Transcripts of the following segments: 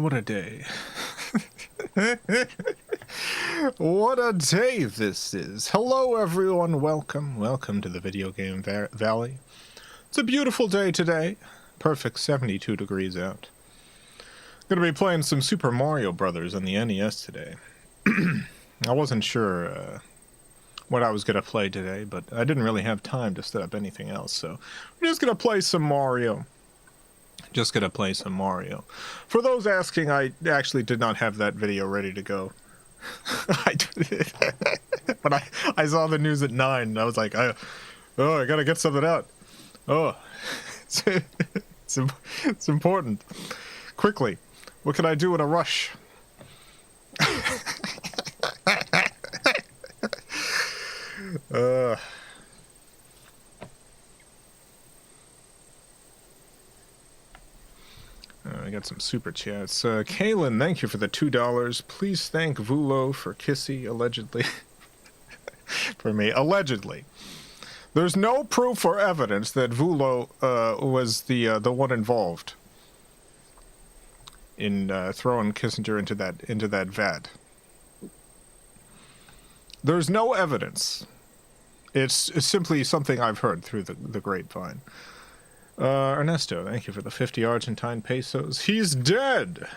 what a day. What a day this is. Hello everyone, welcome to the Video Game Valley. It's a beautiful day today. Perfect 72 degrees out. Gonna be playing some Super Mario Brothers on the NES today. I wasn't sure what I was gonna play today, but I didn't really have time to set up anything else, so we're just gonna play some Mario. For those asking, I actually did not have that video ready to go. But I saw the news at 9, and I was like, I gotta get something out. Oh, it's important. Quickly, what can I do in a rush? I got some super chats. Kaylin, thank you for the $2. Please thank Vulo for Kissy, allegedly. For me, allegedly. There's no proof or evidence that Vulo was the one involved in throwing Kissinger into that vat. There's no evidence. It's simply something I've heard through the grapevine. Ernesto, thank you for the 50 Argentine pesos. He's dead.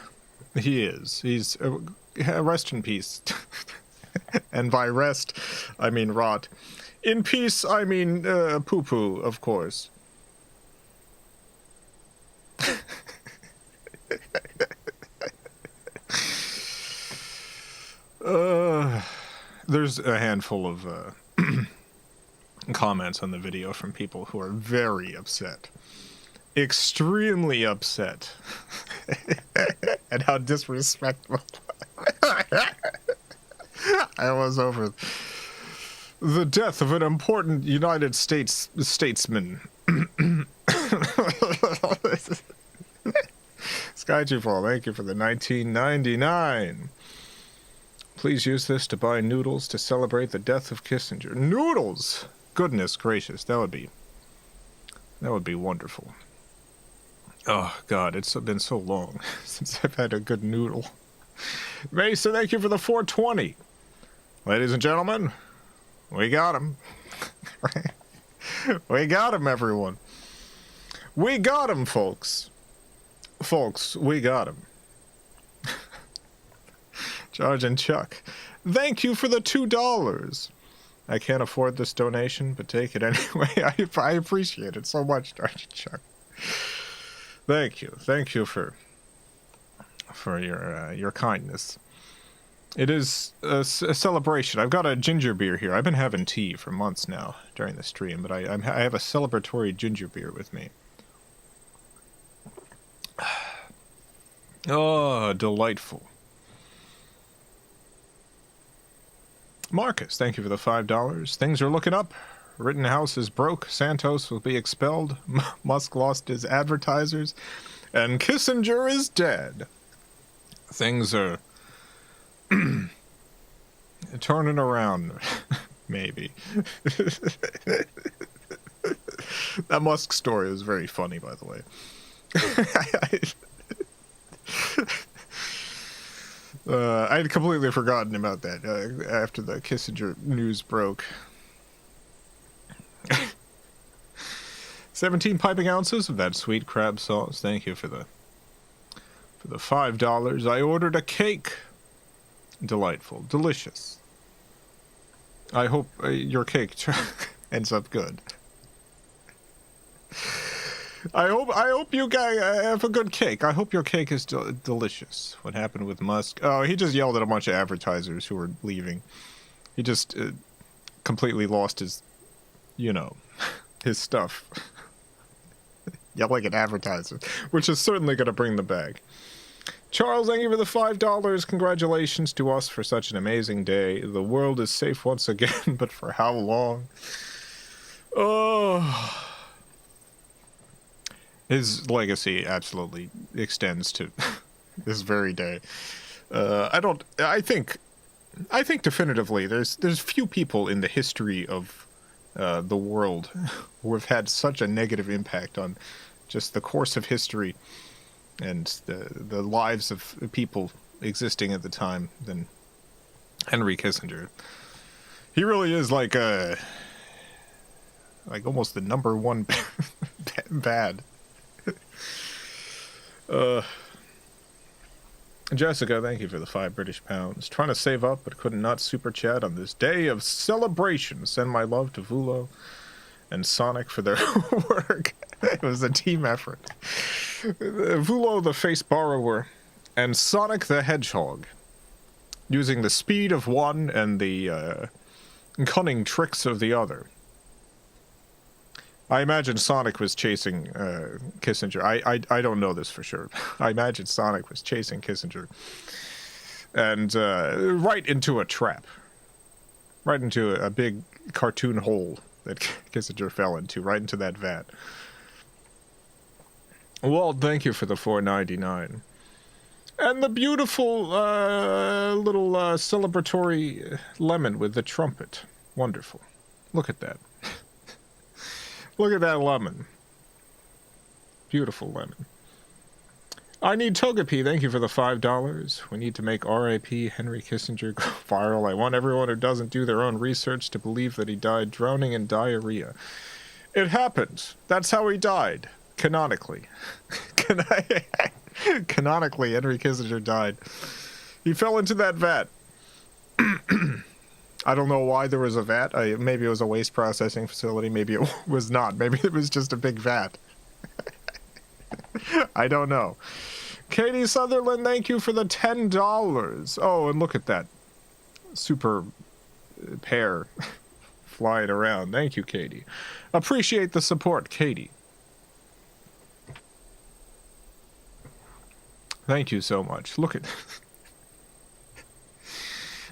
He is. He's rest in peace. And by rest, I mean rot. In peace, I mean poo-poo, of course. There's a handful of comments on the video from people who are very upset. Extremely upset. And how disrespectful I was over the death of an important United States statesman. Skyjufall, thank you for the 1999. Please use this to buy noodles to celebrate the death of Kissinger. Noodles! Goodness gracious, that would be wonderful. Oh God, it's been so long since I've had a good noodle. Mason, thank you for the 420. Ladies and gentlemen, we got him. We got him, everyone. We got him, folks. Folks, we got him. George and Chuck, thank you for the $2. I can't afford this donation, but take it anyway. I appreciate it so much, George and Chuck. Thank you for your kindness. It is a celebration. I've got a ginger beer here. I've been having tea for months now during the stream, but I have a celebratory ginger beer with me. Oh, delightful. Marcus, thank you for the $5. Things are looking up. Rittenhouse is broke. Santos will be expelled. Musk lost his advertisers. And Kissinger is dead. Things are turning around, maybe. That Musk story was very funny, by the way. I had completely forgotten about that after the Kissinger news broke. 17 piping ounces of that sweet crab sauce. Thank you for the $5. I ordered a cake. Delightful, delicious. I hope your cake ends up good. I hope you guys have a good cake. I hope your cake is delicious. What happened with Musk? Oh, he just yelled at a bunch of advertisers who were leaving. He just completely lost his, his stuff. Yelling at advertisers, which is certainly going to bring the bag. Charles, thank you for the $5. Congratulations to us for such an amazing day. The world is safe once again, but for how long? Oh... His legacy absolutely extends to this very day. I think definitively there's few people in the history of the world who have had such a negative impact on just the course of history and the lives of people existing at the time than Henry Kissinger. He really is like almost the number one bad. Jessica, thank you for the 5 British pounds. Trying to save up, but could not super chat on this day of celebration. Send my love to Vulo and Sonic for their work. It was a team effort. Vulo, the face borrower, and Sonic the Hedgehog, using the speed of one and the cunning tricks of the other. I imagine Sonic was chasing Kissinger. I don't know this for sure. I imagine Sonic was chasing Kissinger. And right into a trap. Right into a big cartoon hole that Kissinger fell into. Right into that vat. Well, thank you for the $4.99. And the beautiful little celebratory lemon with the trumpet. Wonderful. Look at that. Look at that lemon. Beautiful lemon. I need Togepi. Thank you for the $5. We need to make R.I.P. Henry Kissinger go viral. I want everyone who doesn't do their own research to believe that he died drowning in diarrhea. It happened. That's how he died. Canonically. Canonically, Henry Kissinger died. He fell into that vat. I don't know why there was a vat. Maybe it was a waste processing facility. Maybe it was not. Maybe it was just a big vat. I don't know. Katie Sutherland, thank you for the $10. Oh, and look at that super pair flying around. Thank you, Katie. Appreciate the support, Katie. Thank you so much. Look at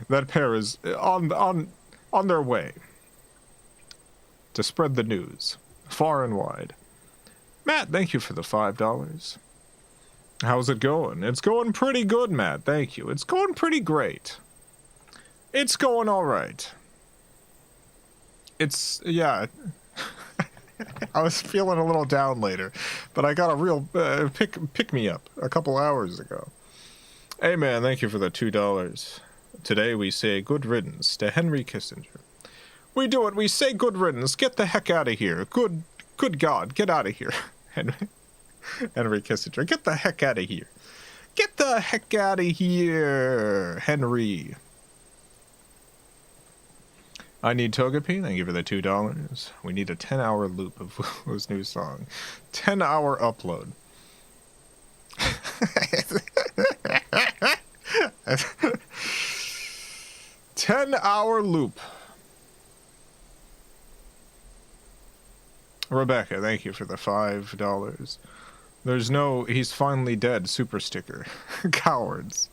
that pair is on their way to spread the news far and wide. Matt, thank you for the $5. How's it going? It's going pretty good, Matt. Thank you. It's going pretty great. It's going all right. It's, yeah. I was feeling a little down later, but I got a real pick me up a couple hours ago. Hey, man, thank you for the $2. Today we say good riddance to Henry Kissinger. We do it. We say good riddance. Get the heck out of here. Good God, get out of here. Henry Kissinger, get the heck out of here. Get the heck out of here, Henry. I need Togepi. Thank you for the $2. We need a 10-hour loop of his new song. 10-hour upload. 10-hour loop. Rebecca, thank you for the $5. There's no "he's finally dead" super sticker. Cowards.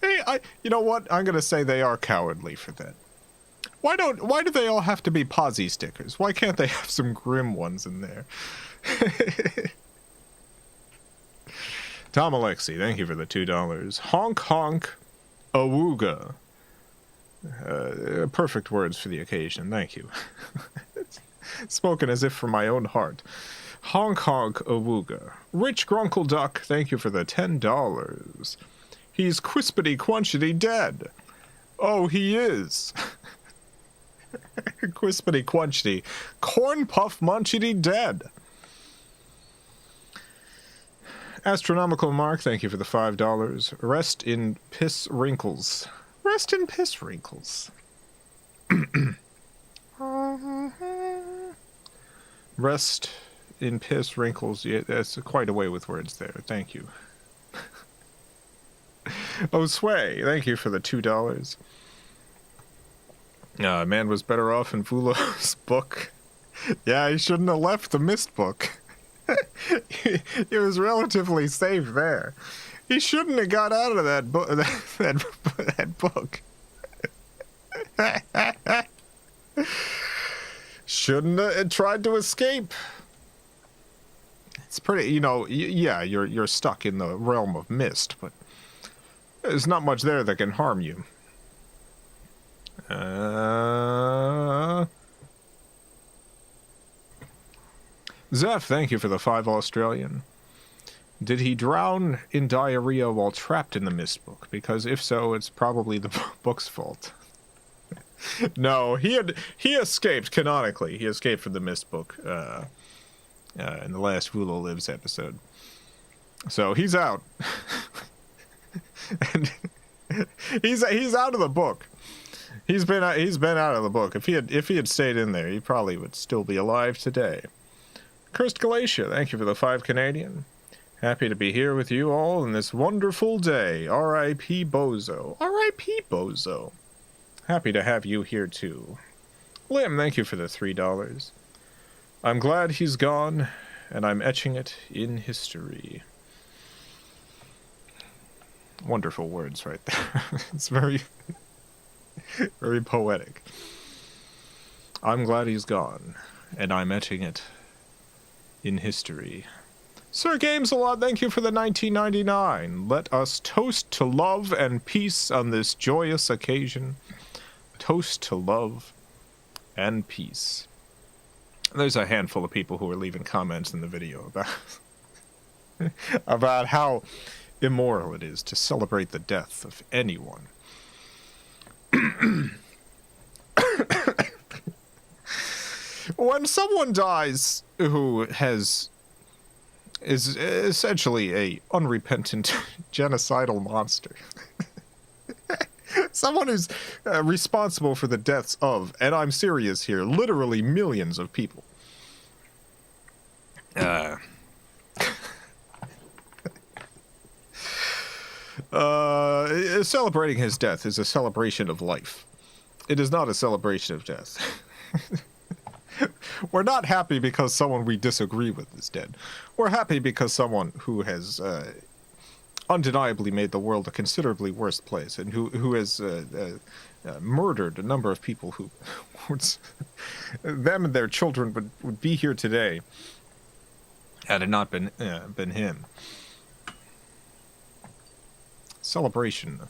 Hey, you know what? I'm gonna say they are cowardly for that. Why do they all have to be posy stickers? Why can't they have some grim ones in there? Tom Alexi, thank you for the $2. Honk honk awooga. Perfect words for the occasion. Thank you. Spoken as if from my own heart. Honk honk awooga. Rich Grunkle Duck, thank you for the $10. He's crispity quunchity dead. Oh, he is. Crispity quunchity. Corn puff munchity dead. Astronomical Mark, thank you for the $5. Rest in piss wrinkles. Rest in piss wrinkles. Rest in piss wrinkles. Yeah, that's quite a way with words there. Thank you. Oh, Sway, thank you for the $2. Man was better off in Fulo's book. Yeah, he shouldn't have left the Mist book. He was relatively safe there. He shouldn't have got out of that book. That book. Shouldn't have tried to escape. It's pretty, yeah, you're stuck in the realm of Mist, but there's not much there that can harm you. Zeph, thank you for the $5 Australian. Did he drown in diarrhea while trapped in the mist book? Because if so, it's probably the book's fault. No, he escaped canonically. He escaped from the mist book in the last Vula Lives episode. So he's out. And he's out of the book. He's been out of the book. If he had stayed in there, he probably would still be alive today. Cursed Galatia, thank you for the 5 Canadian. Happy to be here with you all in this wonderful day. R.I.P. Bozo. R.I.P. Bozo. Happy to have you here too. Lim, thank you for the $3. I'm glad he's gone, and I'm etching it in history. Wonderful words right there. It's very, very poetic. I'm glad he's gone, and I'm etching it in history. Sir Games-A-Lot, thank you for the 19.99. Let us toast to love and peace on this joyous occasion. Toast to love and peace. There's a handful of people who are leaving comments in the video about how immoral it is to celebrate the death of anyone. When someone dies who is essentially a unrepentant genocidal monster, someone who's responsible for the deaths of, and I'm serious here, literally millions of people. Celebrating his death is a celebration of life. It is not a celebration of death. We're not happy because someone we disagree with is dead. We're happy because someone who has undeniably made the world a considerably worse place, and who has murdered a number of people who them and their children would be here today had it not been him. Celebration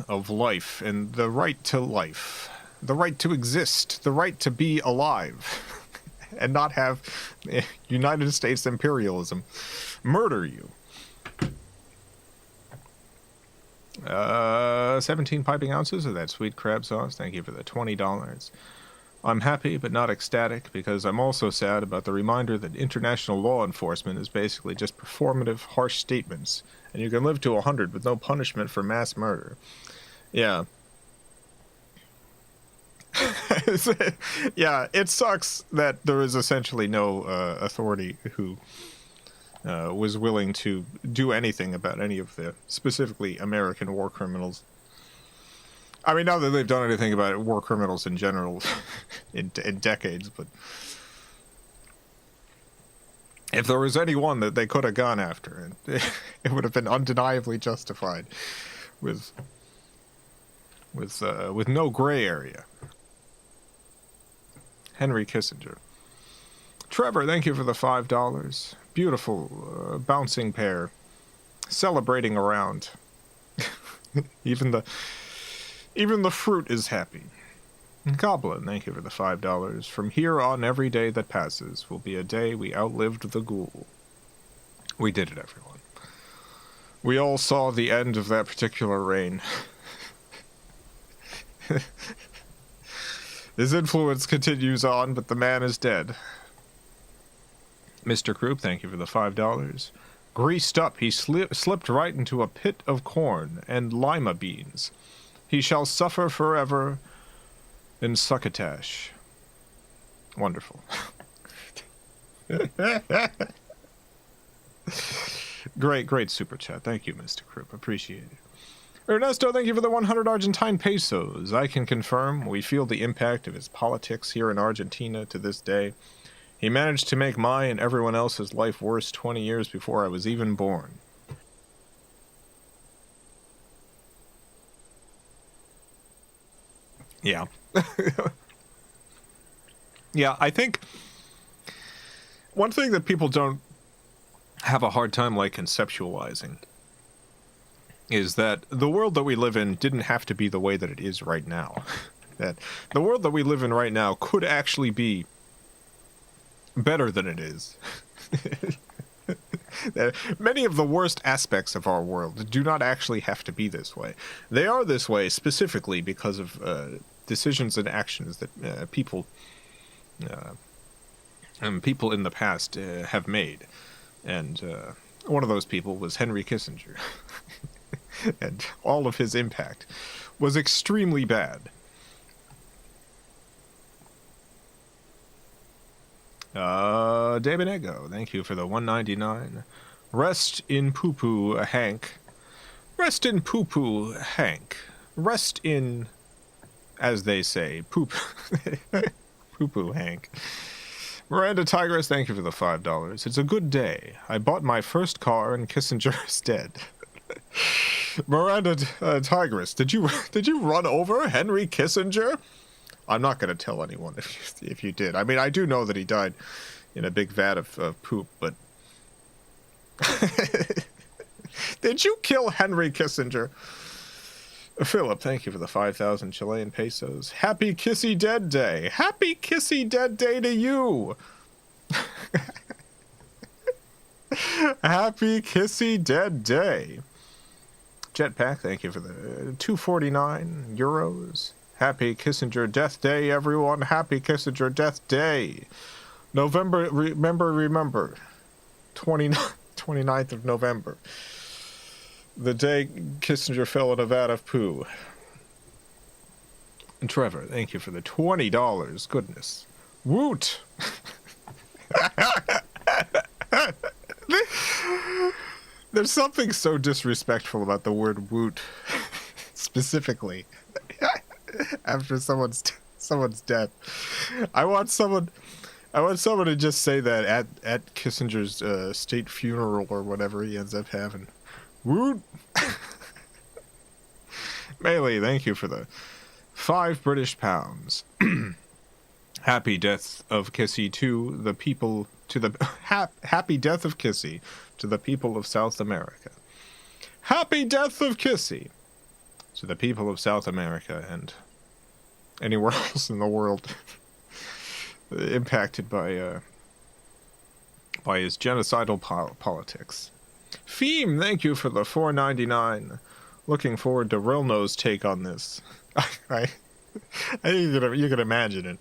of life and the right to life, the right to exist, the right to be alive, and not have United States imperialism murder you. 17 piping ounces of that sweet crab sauce. Thank you for the $20. I'm happy but not ecstatic because I'm also sad about the reminder that international law enforcement is basically just performative, harsh statements, and you can live to 100 with no punishment for mass murder. Yeah. Yeah, it sucks that there is essentially no authority who was willing to do anything about any of the specifically American war criminals. I mean, not that they've done anything about it, war criminals in general in decades, but if there was anyone that they could have gone after, it would have been undeniably justified with no gray area. Henry Kissinger. Trevor, thank you for the $5. Beautiful, bouncing pair. Celebrating around. Even the fruit is happy. Goblin, thank you for the $5. From here on, every day that passes will be a day we outlived the ghoul. We did it, everyone. We all saw the end of that particular reign. His influence continues on, but the man is dead. Mr. Croup, thank you for the $5. Greased up, he slipped right into a pit of corn and lima beans. He shall suffer forever in succotash. Wonderful. Great super chat. Thank you, Mr. Croup. Appreciate it. Ernesto, thank you for the 100 Argentine pesos. I can confirm we feel the impact of his politics here in Argentina to this day. He managed to make my and everyone else's life worse 20 years before I was even born. Yeah. Yeah, I think one thing that people don't have a hard time like conceptualizing is that the world that we live in didn't have to be the way that it is right now. That the world that we live in right now could actually be better than it is. Many of the worst aspects of our world do not actually have to be this way. They are this way specifically because of decisions and actions that people in the past have made. And one of those people was Henry Kissinger. And all of his impact was extremely bad. David Ego, thank you for the 199. Rest in poo-poo, Hank. Rest in poo-poo, Hank. Rest in, as they say, poop. Poo-poo, Hank. Miranda Tigress, thank you for the $5. It's a good day. I bought my first car and Kissinger is dead. Miranda Tigress, did you run over Henry Kissinger? I'm not going to tell anyone if you did. I mean, I do know that he died in a big vat of poop, but... Did you kill Henry Kissinger? Philip, thank you for the 5,000 Chilean pesos. Happy Kissy Dead Day. Happy Kissy Dead Day to you. Happy Kissy Dead Day. Jetpack, thank you for the 249 euros. Happy Kissinger Death Day, everyone. Happy Kissinger Death Day. November, remember. 29th of November. The day Kissinger fell in a vat of poo. And Trevor, thank you for the $20. Goodness. Woot! There's something so disrespectful about the word woot. Specifically. After someone's death. I want someone to just say that at Kissinger's state funeral or whatever he ends up having. Woot! Melee, thank you for the 5 British pounds. Happy death of Kissy to the people, happy death of Kissy to the people of South America. Happy death of Kissy to the people of South America and anywhere else in the world impacted by his genocidal politics. Feem, thank you for the $4.99. Looking forward to Rilno's take on this. I think you can imagine it.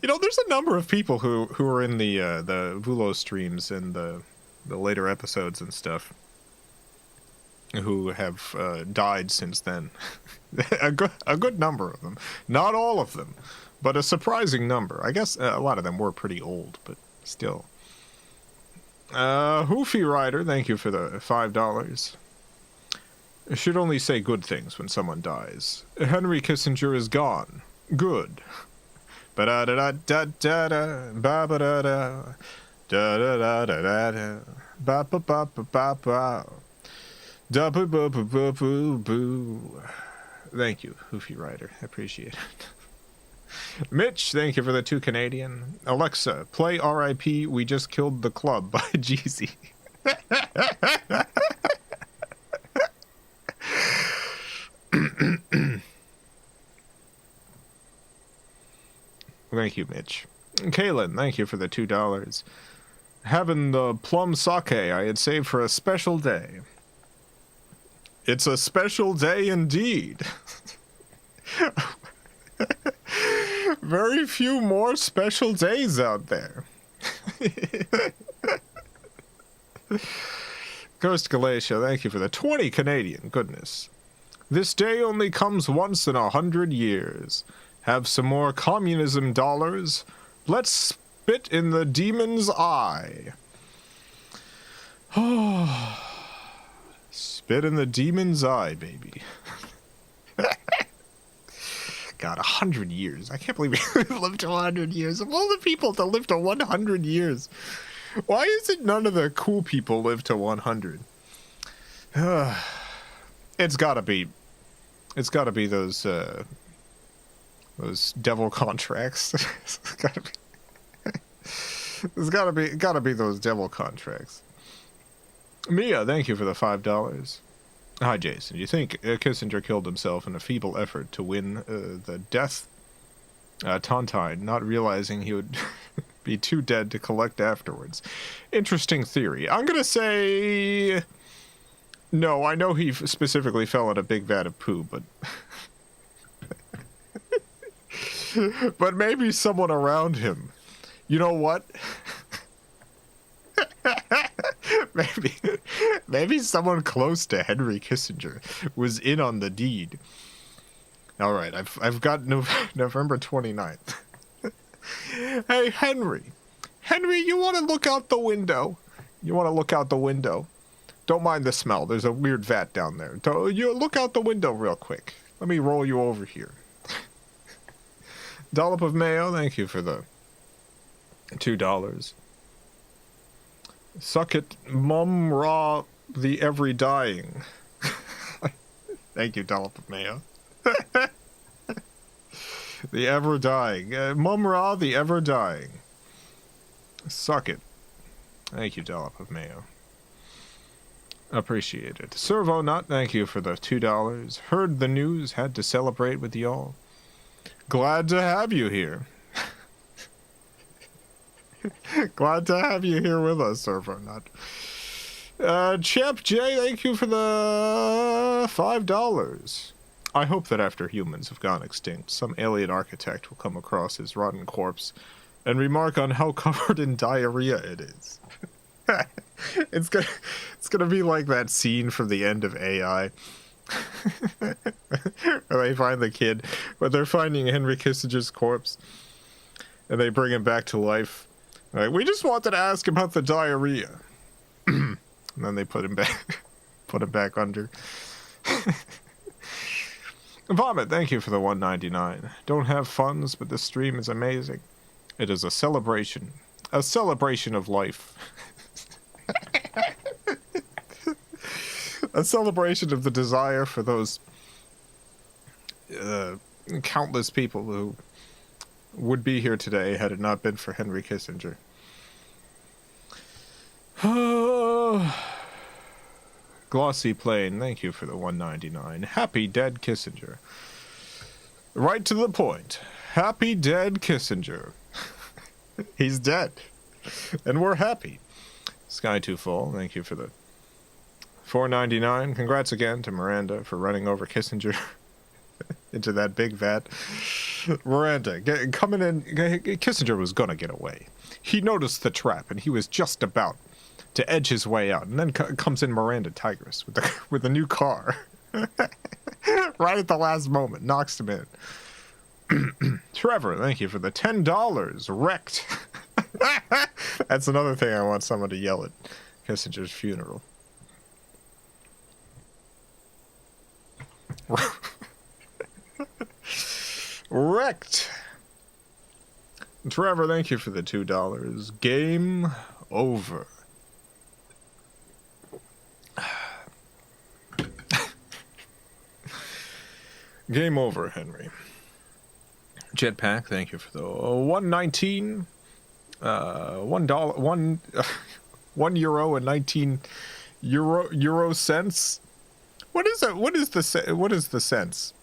You know, there's a number of people who are in the Vulo streams and the later episodes and stuff who have died since then. a good number of them. Not all of them, but a surprising number. I guess a lot of them were pretty old, but still. Hoofy Rider, thank you for the $5. I should only say good things when someone dies. Henry Kissinger is gone. Good. Ba-da-da-da-da-da, ba-ba-da-da, da-da-da-da-da, ba-ba-ba-ba-ba-ba, da-ba-ba-ba-ba-boo. Thank you, Hoofy Rider. I appreciate it. Mitch, thank you for the 2 Canadian. Alexa, play R.I.P. We Just Killed the Club by Jeezy. Thank you, Mitch. Kaylin, thank you for the $2. Having the plum sake I had saved for a special day. It's a special day indeed. Very few more special days out there. Ghost Galatia, thank you for the 20 Canadian. Goodness. This day only comes once in 100 years. Have some more communism dollars. Let's spit in the demon's eye. Oh, spit in the demon's eye, baby. God, 100 years. I can't believe we lived to 100 years. Of all the people to live to 100 years, why is it none of the cool people live to 100? It's gotta be those devil contracts. It's gotta be those devil contracts. Mia, thank you for the $5. Hi, Jason. Do you think Kissinger killed himself in a feeble effort to win the death? Tontine, not realizing he would be too dead to collect afterwards. Interesting theory. I'm gonna say no. I know he specifically fell in a big vat of poo, but but maybe someone around him. You know what? maybe someone close to Henry Kissinger was in on the deed. All right, I've got November 29th. Hey, Henry, you want to look out the window? Don't mind the smell. There's a weird vat down there. You look out the window real quick. Let me roll you over here. Dollop of mayo. Thank you for the $2. Suck it, Mum Ra the Every Dying. Thank you, Dollop of mayo. The Ever Dying. Mum Ra the Ever Dying. Suck it. Thank you, Dollop of mayo. Appreciate it. Servo Nut, thank you for the $2. Heard the news, had to celebrate with y'all. Glad to have you here. Glad to have you here with us, Servo Nut. Champ J, thank you for the $5. I hope that after humans have gone extinct, some alien architect will come across his rotten corpse and remark on how covered in diarrhea it is. It's gonna be like that scene from the end of AI. Where they find the kid, but they're finding Henry Kissinger's corpse, and they bring him back to life. Like, we just wanted to ask him about the diarrhea. And then they put him back under. Vomit, thank you for the $1.99. Don't have funds, but this stream is amazing. It is a celebration of life. A celebration of the desire for those countless people who would be here today had it not been for Henry Kissinger. Glossy Plain, thank you for the $1.99. Happy dead Kissinger. Right to the point. Happy dead Kissinger. He's dead. And we're happy. Sky Too Full, thank you for the $4.99. Congrats again to Miranda for running over Kissinger into that big vat. Miranda, coming in, Kissinger was gonna get away. He noticed the trap, and he was just about to edge his way out, and then comes in Miranda Tigris with a new car. Right at the last moment, knocks him in. Trevor, thank you for the $10. Wrecked. That's another thing I want someone to yell at Kissinger's funeral. Wrecked. Trevor, thank you for the $2. Game over. Game over, Henry. Jetpack, thank you for the $1.19. €1 and 19 euro cents. What is it? What is the cents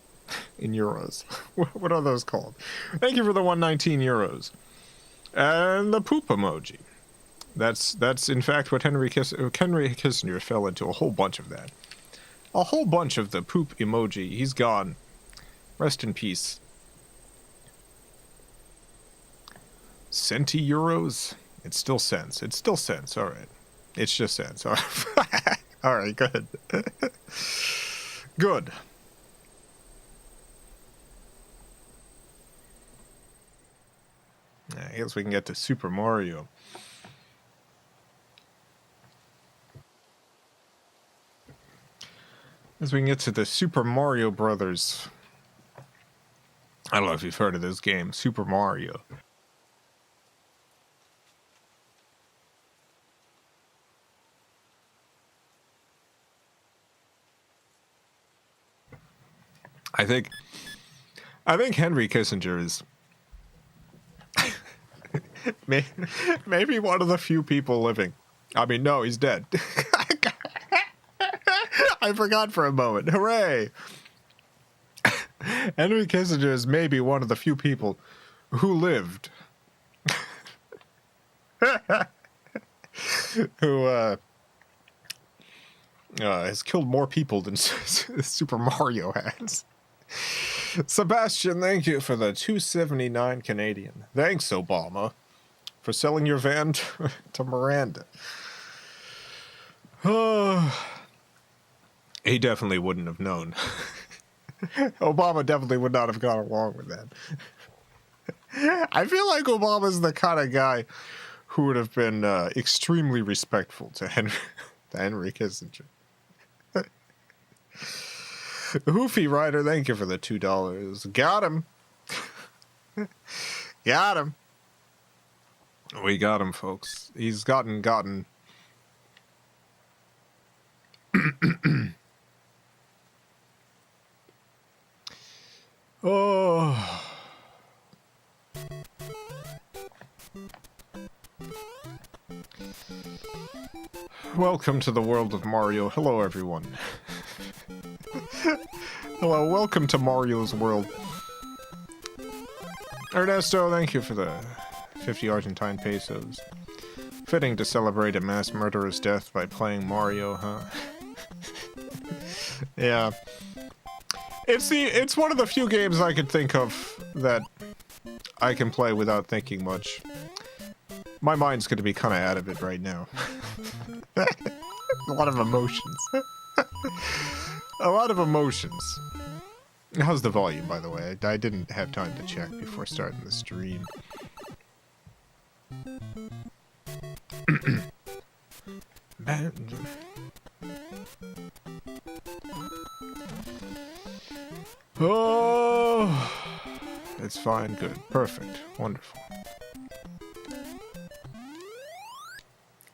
in euros? What are those called? Thank you for the 119 euros. And the poop emoji. That's in fact what Henry Kissinger fell into, a whole bunch of that. A whole bunch of the poop emoji. He's gone. Rest in peace. Centi euros? It's still cents. It's still cents. All right. It's just cents. All right. All right, good. Good. I guess we can get to Super Mario. As we can get to the Super Mario Brothers. I don't know if you've heard of this game, Super Mario. I think Henry Kissinger is maybe one of the few people living. I mean, no, he's dead. I forgot for a moment. Hooray! Henry Kissinger is maybe one of the few people who lived who has killed more people than Super Mario has. Sebastian, thank you for the $2.79 Canadian. Thanks, Obama, for selling your van to Miranda. He definitely wouldn't have known. Obama definitely would not have gone along with that. I feel like Obama's the kind of guy who would have been extremely respectful to Henry Kissinger. Hoofy Rider, thank you for the $2. Got him. Got him. We got him, folks. He's gotten. Oh. Welcome to the world of Mario. Hello, everyone. Hello, welcome to Mario's world. Ernesto, thank you for the 50 Argentine pesos. Fitting to celebrate a mass murderer's death by playing Mario, huh? Yeah. It's one of the few games I could think of that I can play without thinking much. My mind's going to be kind of out of it right now. A lot of emotions. A lot of emotions. How's the volume, by the way? I didn't have time to check before starting the stream. Oh, it's fine, good, perfect, wonderful.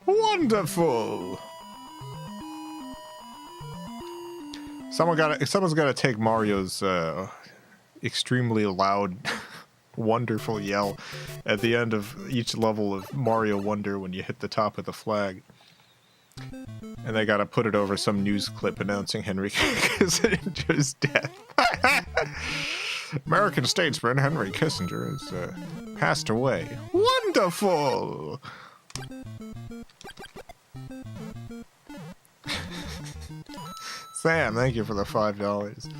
Wonderful. Someone's gotta take Mario's extremely loud, wonderful yell at the end of each level of Mario Wonder when you hit the top of the flag. And they gotta put it over some news clip announcing Henry Kissinger's death. American statesman Henry Kissinger has passed away. Wonderful! Sam, thank you for the $5.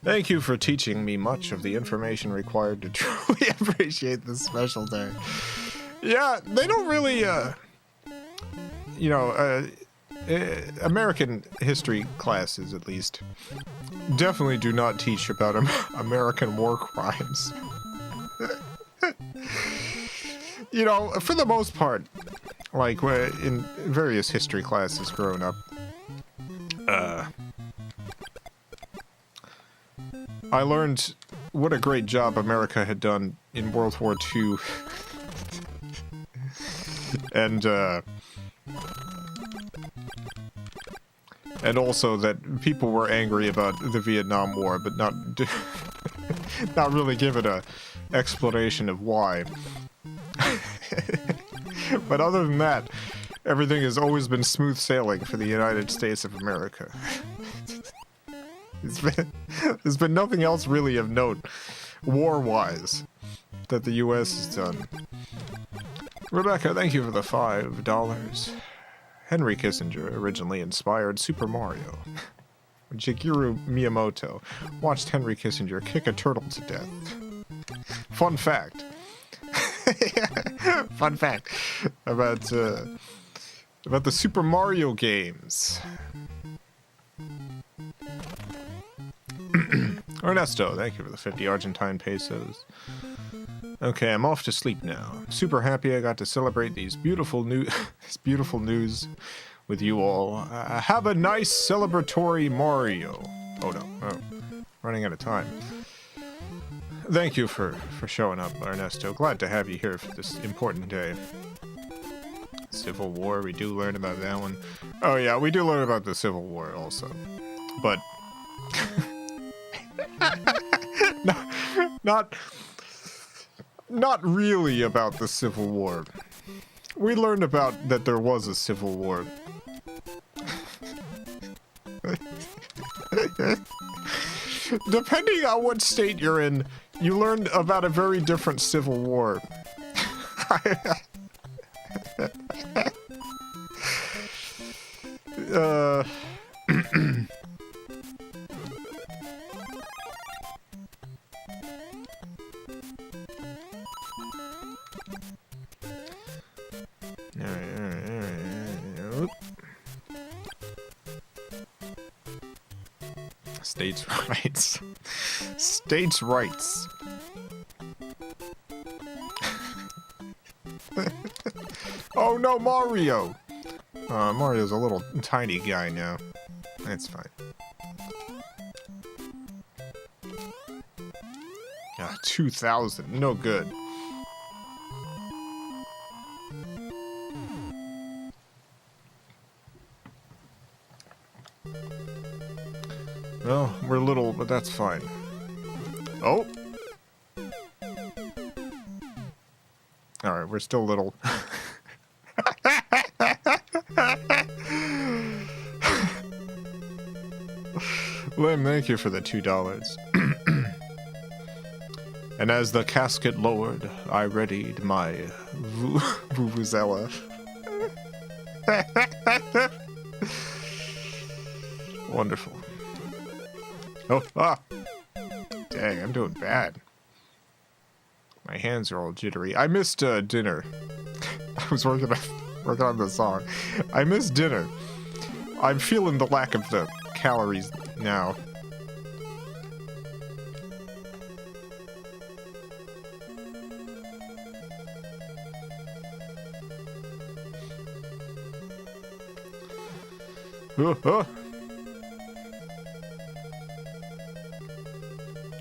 Thank you for teaching me much of the information required to truly appreciate this special day. Yeah, they don't really, American history classes, at least, definitely do not teach about American war crimes. You know, for the most part, like in various history classes growing up, I learned what a great job America had done in World War II. And also that people were angry about the Vietnam War, but not really given a explanation of why. But other than that, everything has always been smooth sailing for the United States of America. There's been nothing else really of note, war-wise, that the U.S. has done. Rebecca, thank you for the $5. Henry Kissinger originally inspired Super Mario. Shigeru Miyamoto watched Henry Kissinger kick a turtle to death. Fun fact. Fun fact about the Super Mario games. Ernesto, thank you for the 50 Argentine pesos. Okay, I'm off to sleep now. I'm super happy I got to celebrate these beautiful news with you all. Have a nice celebratory Mario. Oh no, running out of time. Thank you for showing up, Ernesto. Glad to have you here for this important day. Civil War, we do learn about that one. Oh yeah, we do learn about the Civil War also. But not really about the Civil War. We learned about that there was a Civil War. Depending on what state you're in, you learned about a very different Civil War. States' rights. States' rights. Oh no, Mario! Mario's a little tiny guy now. That's fine. 2,000. No good. Well, we're little, but that's fine. Oh! Alright, we're still little. Lim, thank you for the $2. And as the casket lowered, I readied my vuvuzela. Wonderful. Oh, ah! Dang, I'm doing bad. My hands are all jittery. I missed dinner. I was working on the song. I missed dinner. I'm feeling the lack of the calories now. Oh, oh.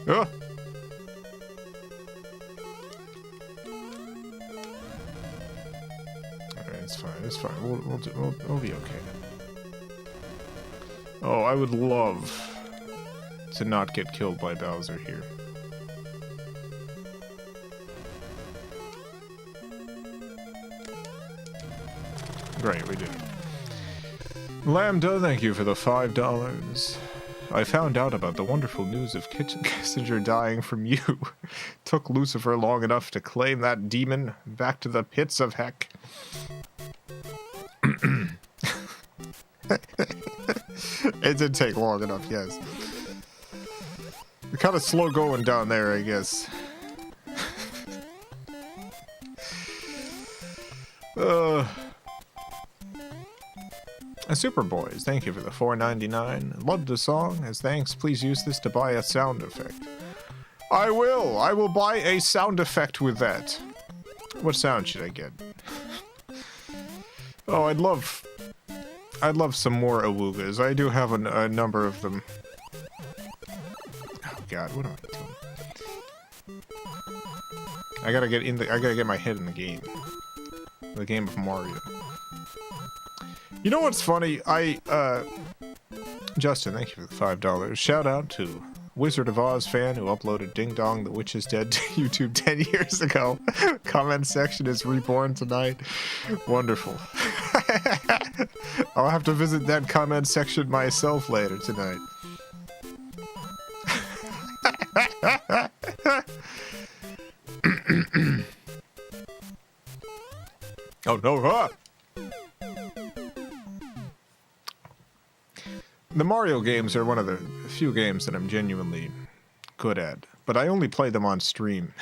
Oh. Alright, it's fine. It's fine. We'll be okay. Oh, I would love to not get killed by Bowser here. Great, we did. Lambda, thank you for the $5. I found out about the wonderful news of Kissinger dying from you. Took Lucifer long enough to claim that demon back to the pits of heck. It did take long enough, yes. We're kind of slow going down there, I guess. Super Boys, thank you for the $4.99. Loved the song. As thanks, please use this to buy a sound effect. I will! I will buy a sound effect with that. What sound should I get? Oh, I'd love some more awoogas. I do have a number of them. Oh god, what am I doing? I gotta get my head in the game. The game of Mario. You know what's funny? Justin, thank you for the $5. Shout out to Wizard of Oz fan who uploaded Ding Dong the Witch is Dead to YouTube 10 years ago. Comment section is reborn tonight. Wonderful. I'll have to visit that comment section myself later tonight. Oh no, huh? The Mario games are one of the few games that I'm genuinely good at, but I only play them on stream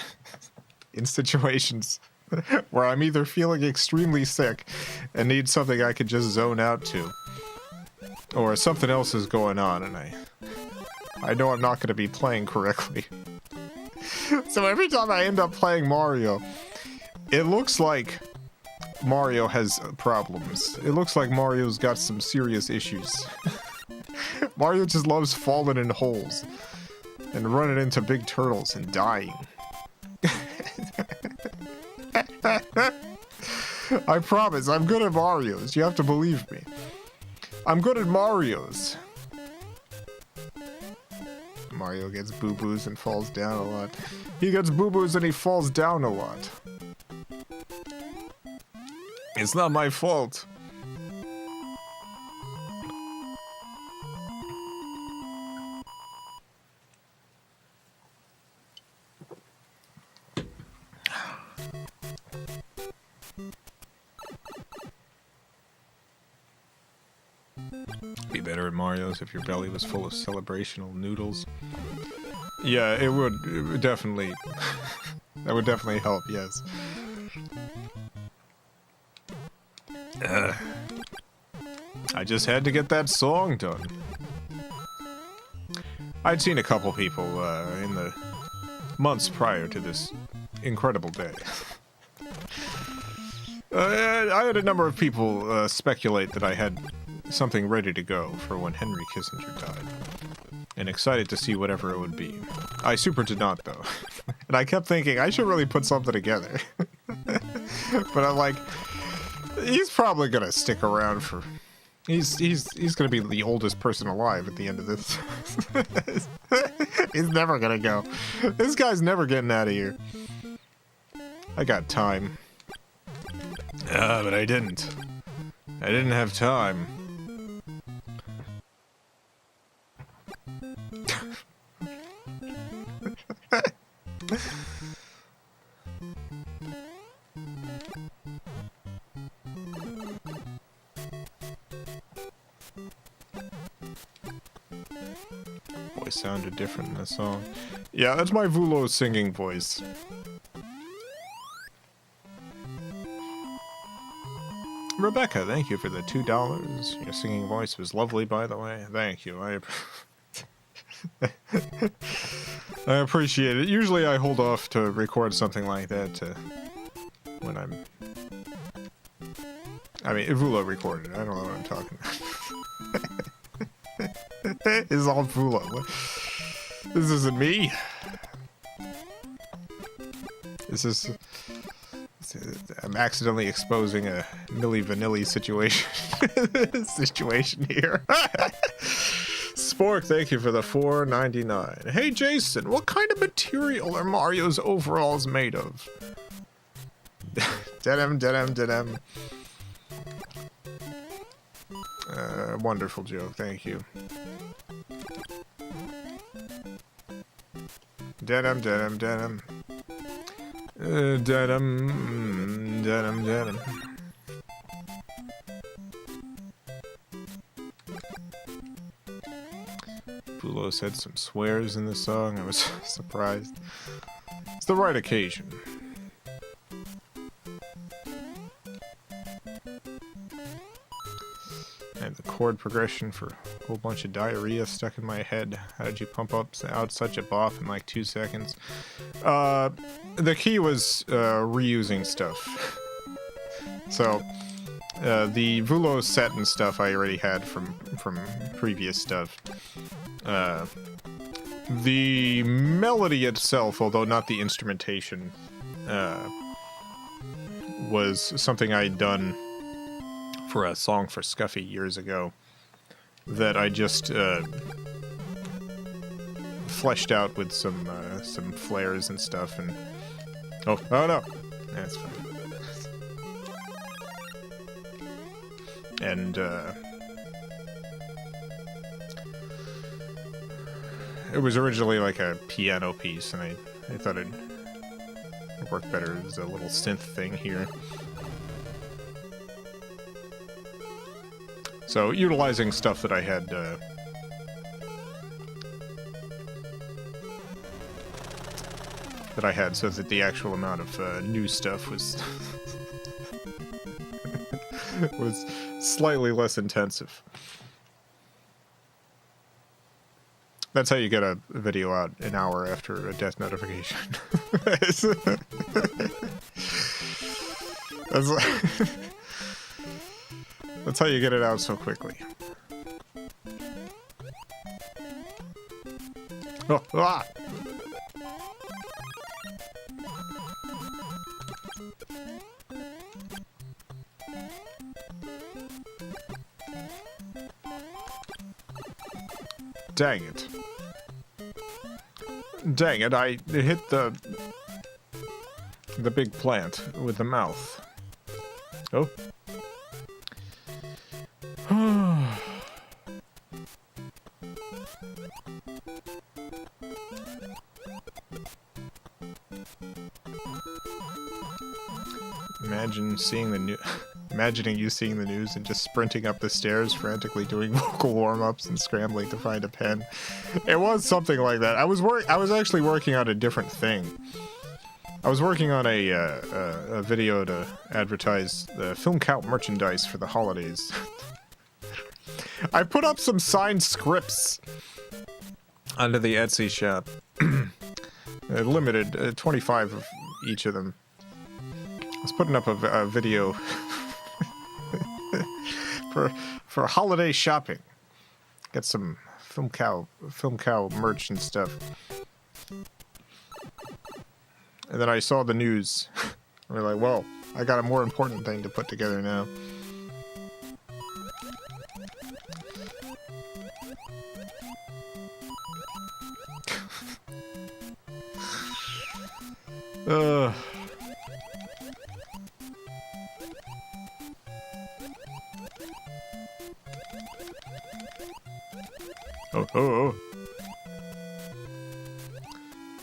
in situations where I'm either feeling extremely sick and need something I could just zone out to, or something else is going on and I know I'm not going to be playing correctly. So every time I end up playing Mario, it looks like Mario has problems. It looks like Mario's got some serious issues. Mario just loves falling in holes and running into big turtles and dying. I promise, I'm good at Marios. You have to believe me. I'm good at Marios. Mario gets boo-boos and falls down a lot. He gets boo-boos and he falls down a lot. It's not my fault. Marios if your belly was full of celebrational noodles. Yeah, it would definitely... that would definitely help, yes. I just had to get that song done. I'd seen a couple people in the months prior to this incredible day. I had a number of people speculate that I had something ready to go for when Henry Kissinger died, and excited to see whatever it would be. I super did not, though. And I kept thinking, I should really put something together. But I'm like, he's probably gonna stick around for... He's gonna be the oldest person alive at the end of this. He's never gonna go. This guy's never getting out of here. I got time. But I didn't. I didn't have time. Voice sounded different in the song. Yeah, that's my Vulo singing voice. Rebecca, thank you for the $2. Your singing voice was lovely, by the way. Thank you. I appreciate it. Usually I hold off to record something like that when I'm... I mean, Vulo recorded it. I don't know what I'm talking about. It's all Vulo. This isn't me. This is... I'm accidentally exposing a Milli Vanilli situation here. Spork, thank you for the $4.99. Hey Jason, what kind of material are Mario's overalls made of? Denim. Wonderful joke, thank you. Denim. Denim. Bulo said some swears in the song. I was surprised. It's the right occasion. And the chord progression for a whole bunch of diarrhea stuck in my head. How did you pump out such a boff in like 2 seconds? The key was reusing stuff. So the Vulo set and stuff I already had from previous stuff. The melody itself, although not the instrumentation, was something I'd done for a song for Scuffy years ago that I just fleshed out with some flares and stuff. And oh no, that's fine. And it was originally like a piano piece, and I thought it'd work better as a little synth thing here. So, utilizing stuff that I had so that the actual amount of new stuff was was slightly less intensive. That's how you get a video out an hour after a death notification. That's how you get it out so quickly. Oh, ah! Dang it. Dang it, I hit the big plant with the mouth. Oh. imagining you seeing the news and just sprinting up the stairs, frantically doing vocal warm-ups and scrambling to find a pen. It was something like that. I was actually working on a different thing. I was working on a video to advertise the FilmCow merchandise for the holidays. I put up some signed scripts onto the Etsy shop. Limited, 25 of each of them. I was putting up a video for holiday shopping. Get some FilmCow merch and stuff. And then I saw the news. We're like, well, I got a more important thing to put together now. Oh.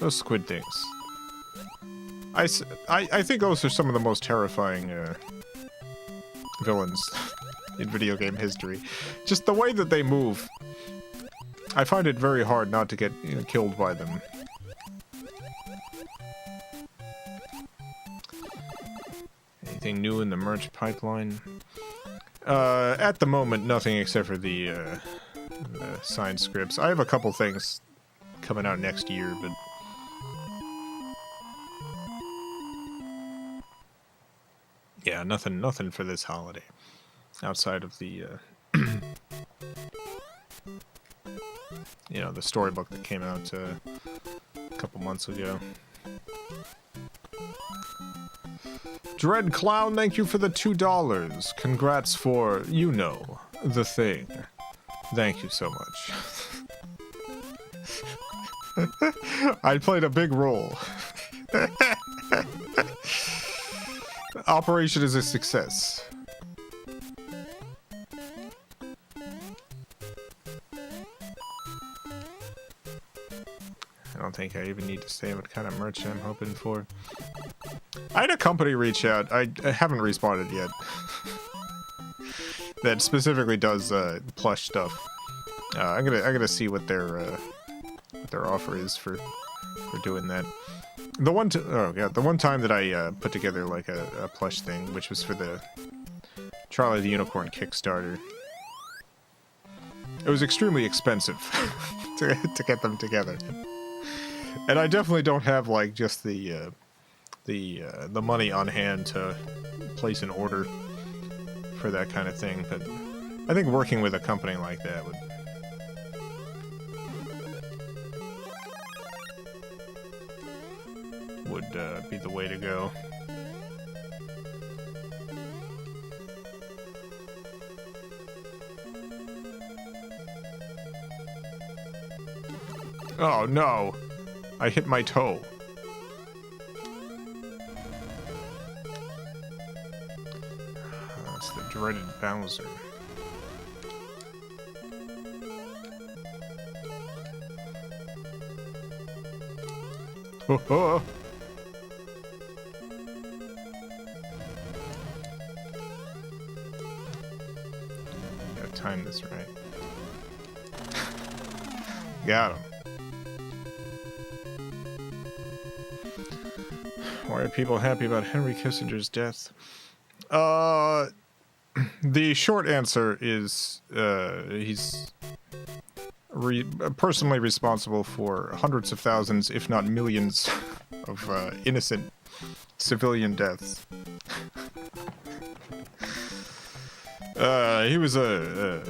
Those squid things. I think those are some of the most terrifying villains in video game history. Just the way that they move. I find it very hard not to get killed by them. Anything new in the merch pipeline? At the moment, nothing except for the signed scripts. I have a couple things coming out next year, but yeah, nothing for this holiday outside of the the storybook that came out a couple months ago. Dread Clown, thank you for the $2. Congrats for, the thing. Thank you so much. I played a big role. Operation is a success. I don't think I even need to say what kind of merch I'm hoping for. I had a company reach out. I haven't responded yet. That specifically does plush stuff. I'm gonna see what their offer is for doing that. The one time that I put together like a plush thing, which was for the Charlie the Unicorn Kickstarter. It was extremely expensive to get them together, and I definitely don't have like just the money on hand to place an order for that kind of thing. But I think working with a company like that would be the way to go. Oh no! I hit my toe. That's the dreaded Bowser. Oh, oh. Gotta time this right. Got him. Why are people happy about Henry Kissinger's death? The short answer is he's personally responsible for hundreds of thousands, if not millions, of innocent civilian deaths. He was a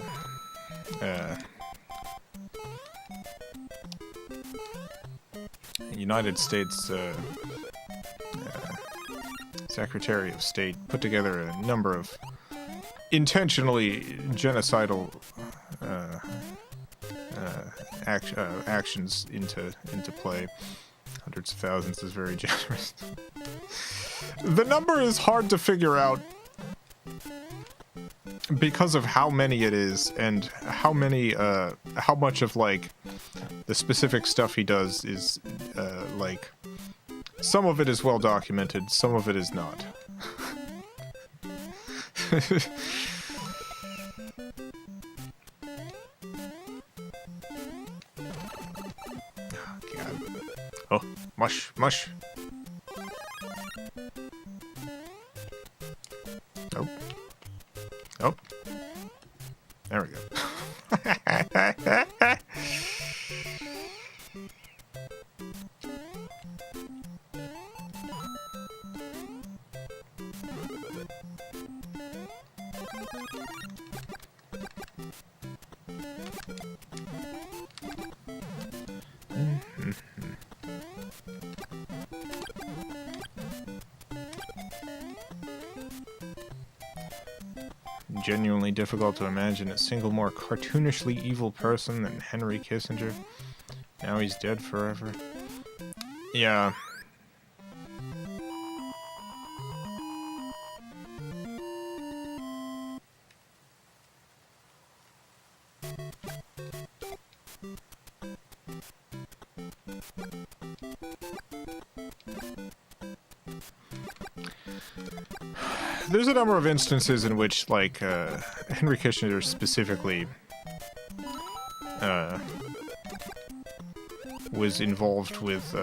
United States Secretary of State, put together a number of intentionally genocidal actions into play. Hundreds of thousands is very generous. The number is hard to figure out because of how many it is and how much of like the specific stuff he does is like some of it is well documented, some of it is not. God. Oh, mush, mush. Nope. Nope. There we go. Genuinely difficult to imagine a single more cartoonishly evil person than Henry Kissinger. Now he's dead forever. Yeah. There's a number of instances in which, like, Henry Kissinger specifically was involved with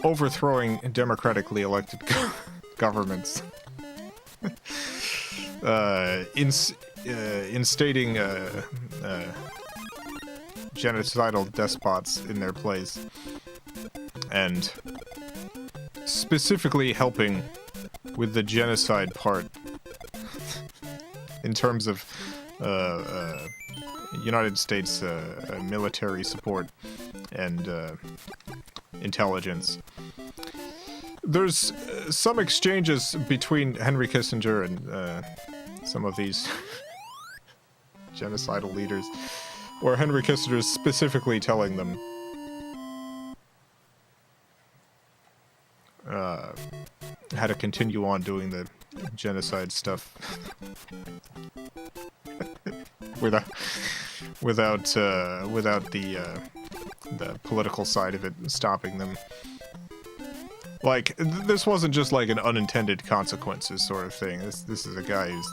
overthrowing democratically elected governments, instating genocidal despots in their place, and specifically helping with the genocide part in terms of United States military support and intelligence. There's some exchanges between Henry Kissinger and some of these genocidal leaders where Henry Kissinger is specifically telling them how to continue on doing the genocide stuff without the political side of it stopping them. Like, this wasn't just like an unintended consequences sort of thing. This is a guy who's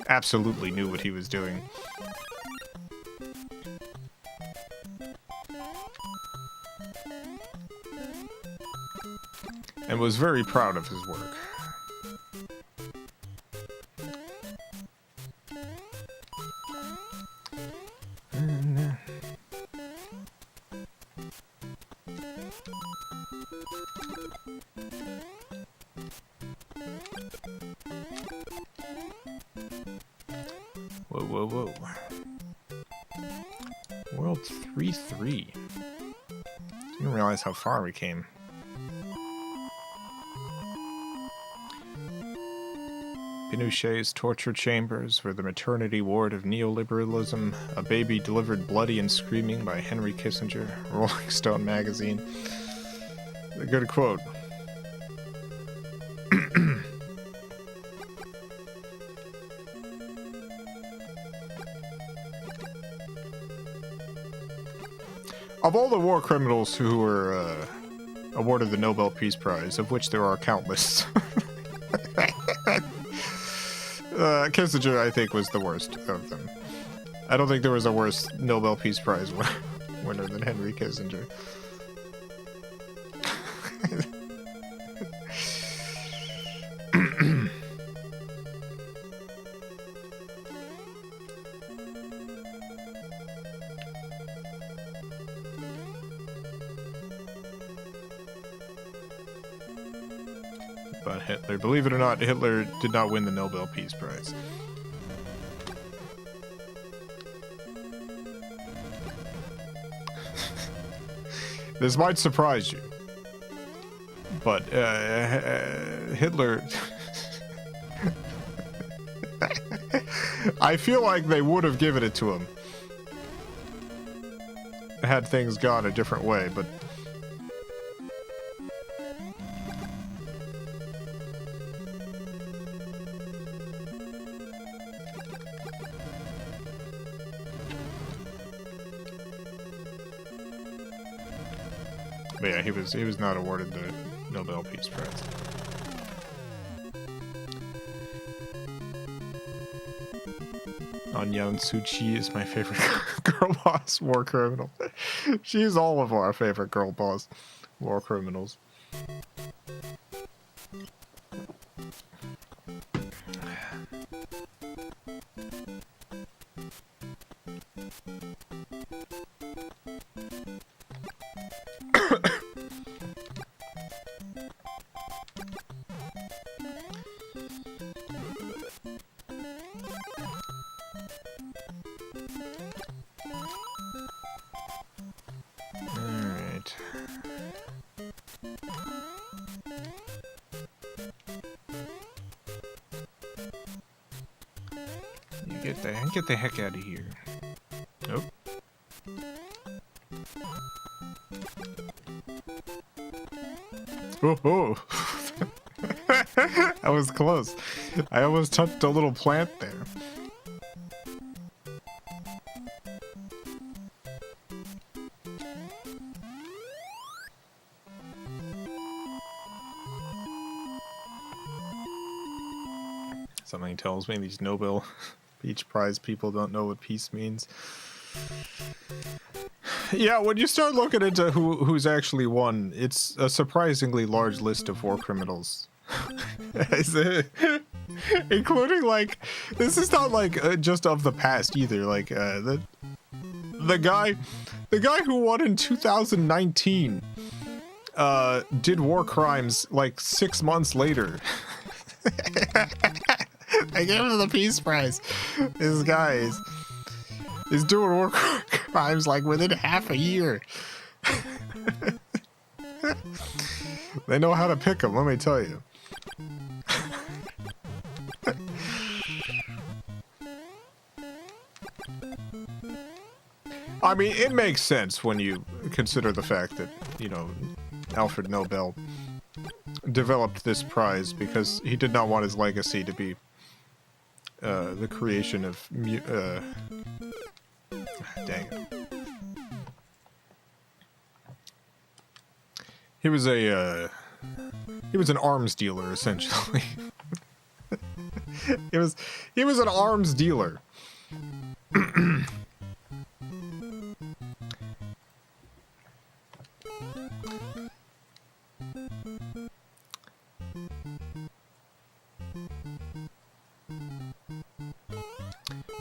absolutely knew what he was doing. And was very proud of his work. Whoa, whoa, whoa. World 3-3. Didn't realize how far we came. Pinochet's torture chambers were the maternity ward of neoliberalism. A baby delivered bloody and screaming by Henry Kissinger. Rolling Stone magazine. A good quote. Of all the war criminals who were awarded the Nobel Peace Prize, of which there are countless, Kissinger, I think, was the worst of them. I don't think there was a worse Nobel Peace Prize winner than Henry Kissinger. But Hitler, believe it or not, Hitler did not win the Nobel Peace Prize. This might surprise you, but Hitler... I feel like they would have given it to him had things gone a different way, but... But yeah, he was not awarded the Nobel Peace Prize. Aung San Suu Kyi is my favorite girl boss war criminal. She's all of our favorite girl boss war criminals. Get the heck out of here. Nope. Oh. That was close. I almost touched a little plant there. Something tells me these Nobel Peace Prize people don't know what peace means. Yeah, when you start looking into who's actually won, it's a surprisingly large list of war criminals. Including, like, this is not like just of the past either. Like the guy who won in 2019 did war crimes like 6 months later. I gave him the Peace Prize. This guy is doing war crimes like within half a year. They know how to pick them, let me tell you. I mean, it makes sense when you consider the fact that, you know, Alfred Nobel developed this prize because he did not want his legacy to be the creation of dang it. He was an arms dealer, essentially. he was an arms dealer.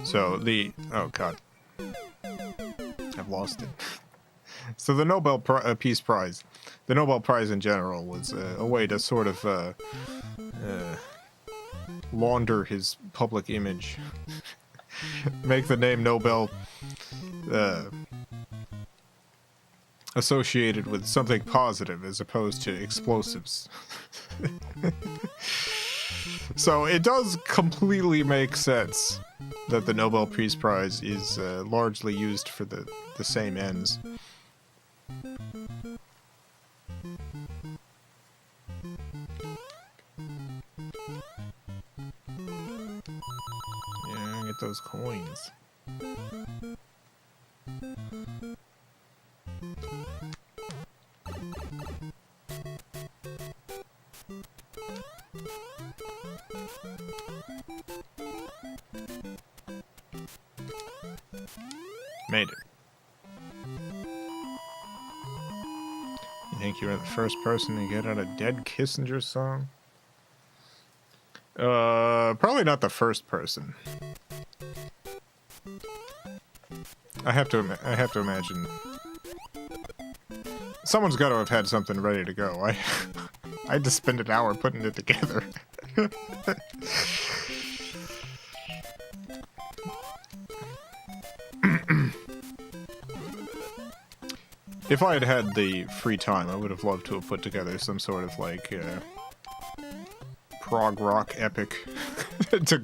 So oh god, I've lost it. So the Nobel Peace Prize, the Nobel Prize in general, was a way to sort of launder his public image, make the name Nobel associated with something positive as opposed to explosives. So it does completely make sense that the Nobel Peace Prize is largely used for the same ends. Yeah, get those coins. Made it. You think you were the first person to get out a Dead Kissinger song? Probably not the first person. I have to imagine someone's got to have had something ready to go. I had to spend an hour putting it together. If I had had the free time, I would have loved to have put together some sort of, like, prog rock epic to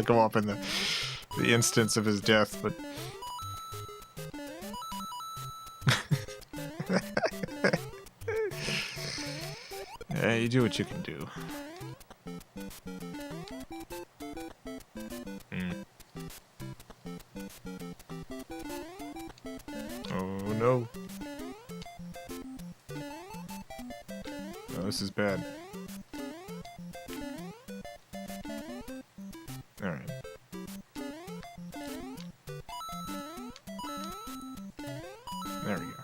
go up in the instance of his death, but... you do what you can do. Oh no. this is bad. Alright. There we go.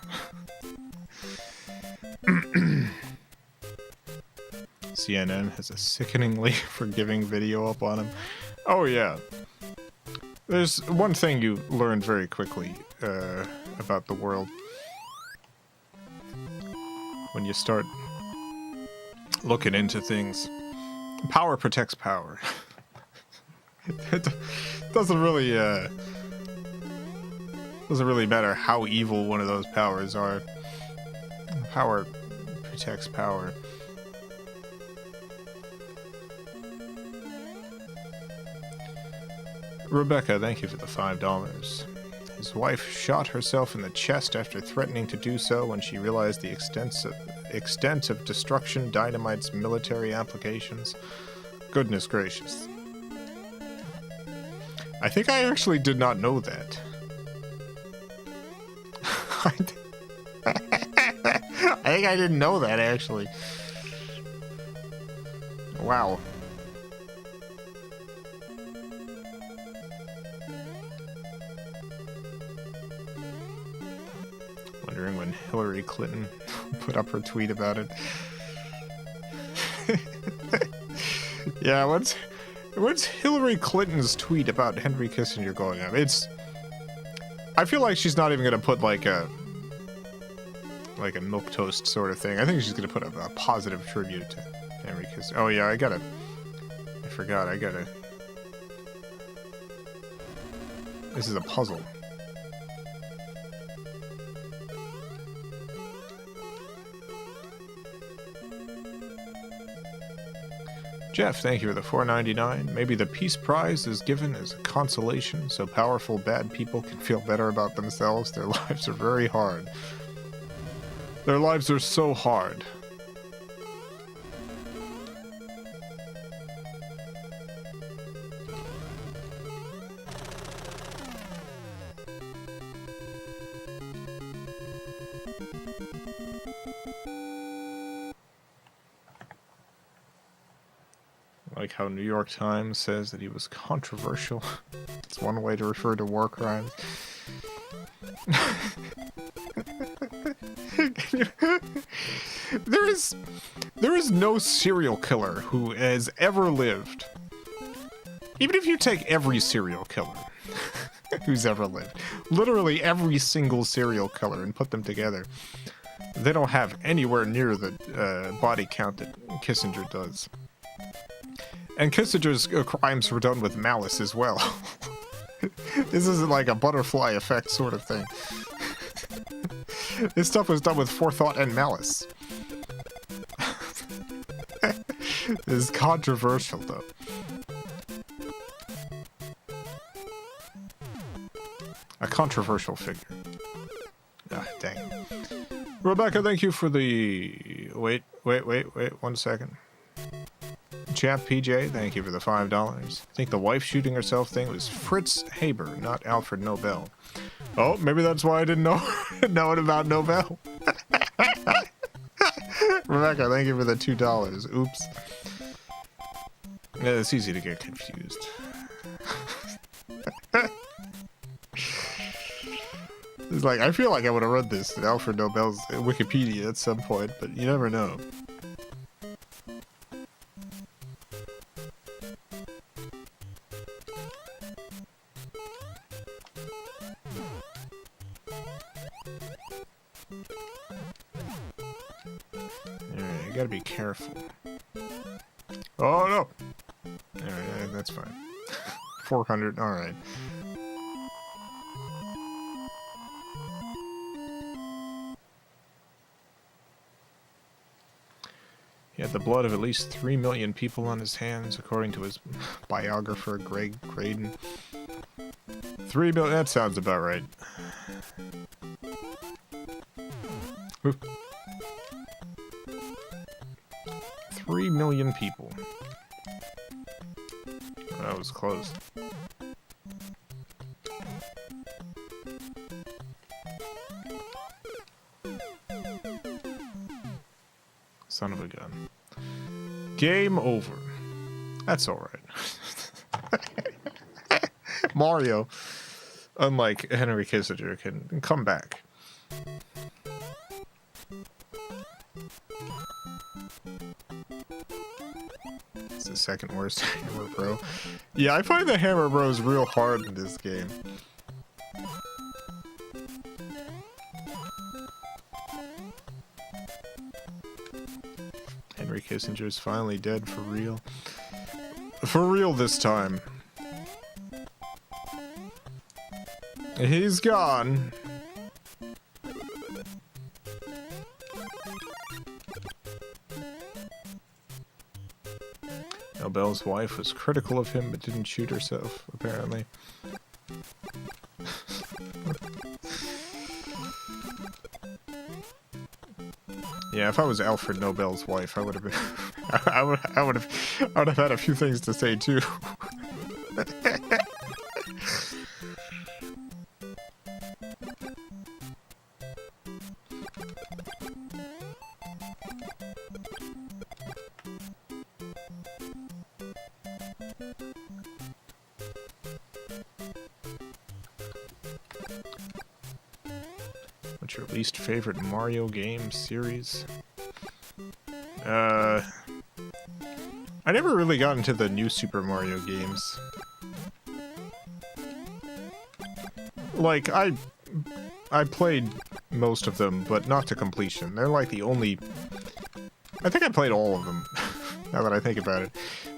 CNN has a sickeningly forgiving video up on him. Oh yeah. There's one thing you learn very quickly about the world. When you start looking into things. Power protects power. It doesn't really matter how evil one of those powers are. Power protects power. Rebecca, thank you for the $5. His wife shot herself in the chest after threatening to do so when she realized the extent of destruction dynamite's military applications. Goodness gracious. I think I actually did not know that. I think I didn't know that, actually. Wow. Wondering when Hillary Clinton put up her tweet about it. Yeah, what's Hillary Clinton's tweet about Henry Kissinger going up? I feel like she's not even gonna put like a milquetoast sort of thing. I think she's gonna put a positive tribute to Henry Kissinger. Oh yeah, I forgot. This is a puzzle. Jeff, thank you for the $4.99. Maybe the Peace Prize is given as a consolation so powerful bad people can feel better about themselves. Their lives are very hard. Their lives are so hard. Like how New York Times says that he was controversial. It's one way to refer to war crimes. There is no serial killer who has ever lived. Even if you take every serial killer who's ever lived, literally every single serial killer, and put them together, they don't have anywhere near the body count that Kissinger does. And Kissinger's crimes were done with malice as well. This isn't like a butterfly effect sort of thing. This stuff was done with forethought and malice. This is controversial, though. A controversial figure. Ah, dang. Rebecca, thank you for the... Wait, 1 second. Champ PJ, thank you for the $5. I think the wife shooting herself thing was Fritz Haber, not Alfred Nobel. Oh, maybe that's why I didn't know it about Nobel. Rebecca, thank you for the $2. Oops. Yeah, it's easy to get confused. It's like, I feel like I would have read this in Alfred Nobel's Wikipedia at some point, but you never know. You gotta be careful. Oh no! Alright, that's fine. 400, alright. He had the blood of at least 3 million people on his hands, according to his biographer, Greg Graydon. 3 million, that sounds about right. Ooh. 3 million people. Oh, that was close. Son of a gun. Game over. That's alright. Mario, unlike Henry Kissinger, can come back. It's the second worst Hammer Bro. Yeah, I find the Hammer Bros real hard in this game. Henry Kissinger's finally dead for real. For real this time. He's gone. Nobel's wife was critical of him but didn't shoot herself, apparently. Yeah, if I was Alfred Nobel's wife, I would have been I would have had a few things to say too. What's your least favorite Mario game series? I never really got into the new Super Mario games. Like, I played most of them, but not to completion. They're like the only... I think I played all of them, now that I think about it.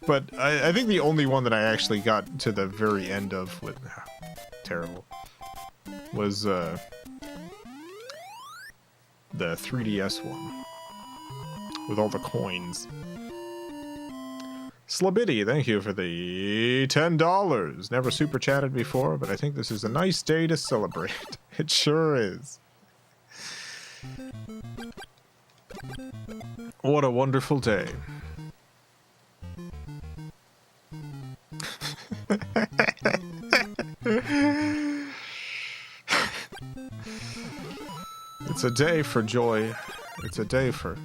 But I think the only one that I actually got to the very end of with... terrible. Was, the 3DS one. With all the coins. Slabitty, thank you for the $10. Never super chatted before, but I think this is a nice day to celebrate. It sure is. What a wonderful day. It's a day for joy. It's a day for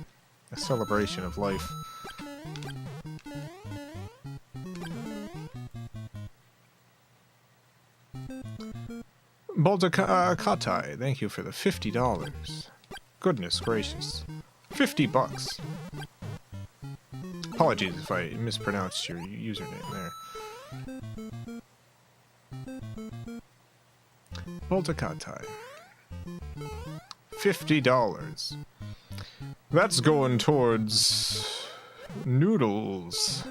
a celebration of life. Katai, thank you for the $50. Goodness gracious. $50. Apologies if I mispronounced your username there. Katai. $50. That's going towards noodles.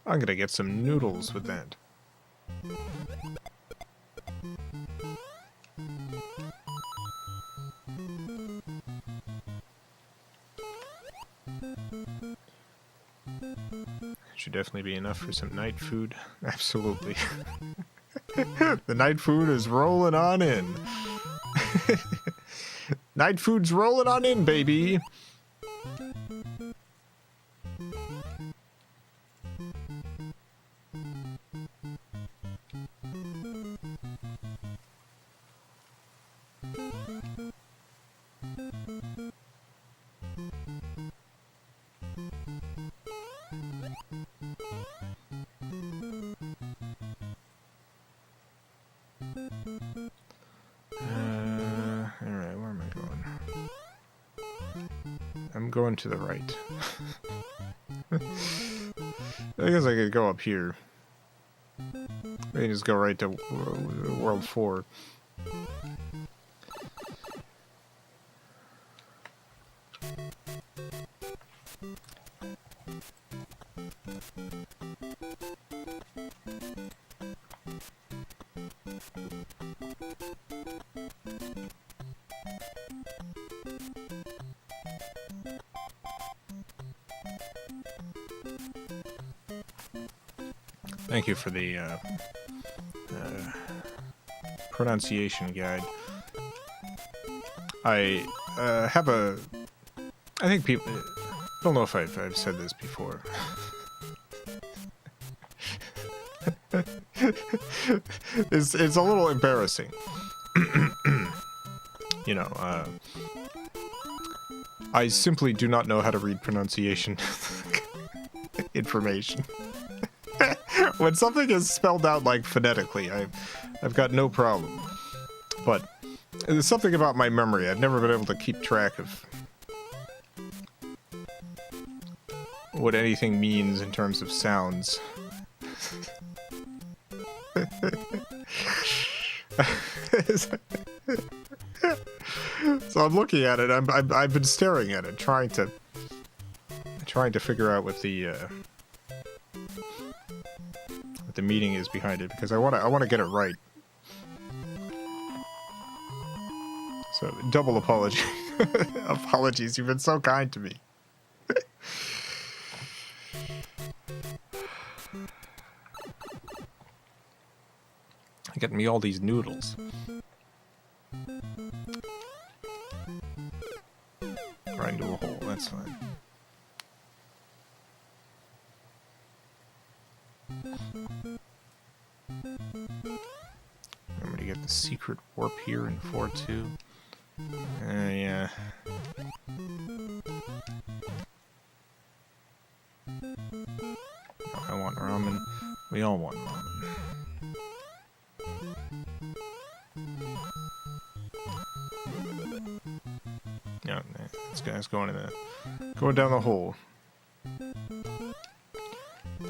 I'm gonna get some noodles with that. Should definitely be enough for some night food. Absolutely. The night food is rolling on in. Night food's rolling on in, baby. Alright, where am I going? I'm going to the right. I guess I could go up here. I can just go right to World 4. Thank you for the pronunciation guide. I have a... I think people... I don't know if I've said this before. It's a little embarrassing. You know, I simply do not know how to read pronunciation information. When something is spelled out like phonetically, I've got no problem. But there's something about my memory. I've never been able to keep track of what anything means in terms of sounds. So I'm looking at it. I've been staring at it, trying to figure out what the meaning is behind it, because I want to get it right. So double apology. Apologies. You've been so kind to me. Getting me all these noodles. Right into a hole, that's fine. Remember to get the secret warp here in 4-2. Yeah. I want ramen. We all want ramen. No, this guy's going down the hole.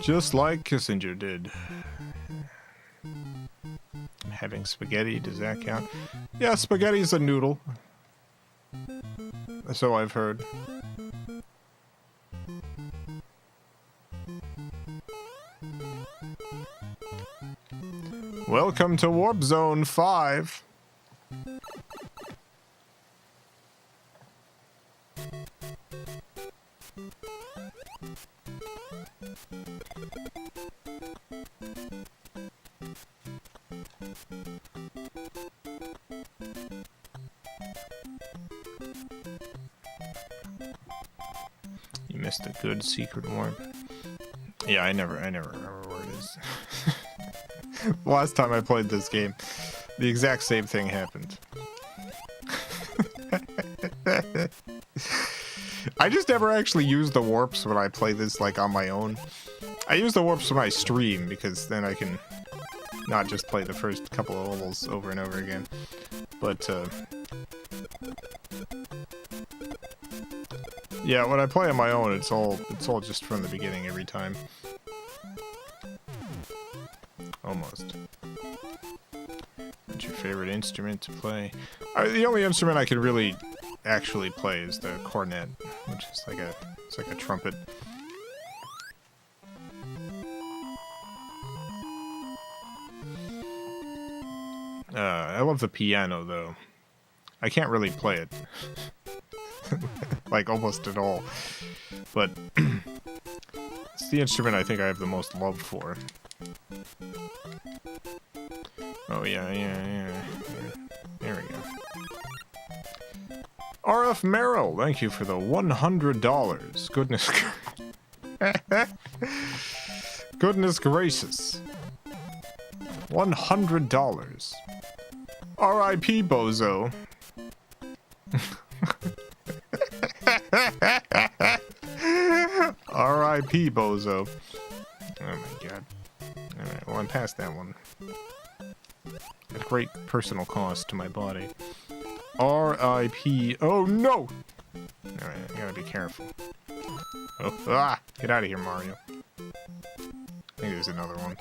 Just like Kissinger did. Having spaghetti, does that count? Yeah, spaghetti's a noodle. So I've heard. Welcome to Warp Zone 5. You missed a good secret warp. Yeah, I never remember where it is. Last time I played this game, the exact same thing happened. I just never actually use the warps when I play this, like, on my own. I use the warps when I stream, because then I can not just play the first couple of levels over and over again. But, yeah, when I play on my own, it's all just from the beginning every time. Almost. What's your favorite instrument to play? The only instrument I can really actually play is the cornet, which is like a trumpet. I love the piano though. I can't really play it. Like almost at all. But it's the instrument I think I have the most love for. Oh yeah. There we go. RF Merrill, thank you for the $100. Goodness. Goodness gracious. $100. R.I.P. Bozo. R.I.P. Bozo. Oh my god. Alright, well I'm past that one. At great personal cost to my body. R.I.P. Oh no! Alright, I gotta be careful. Oh, get out of here, Mario. I think there's another one.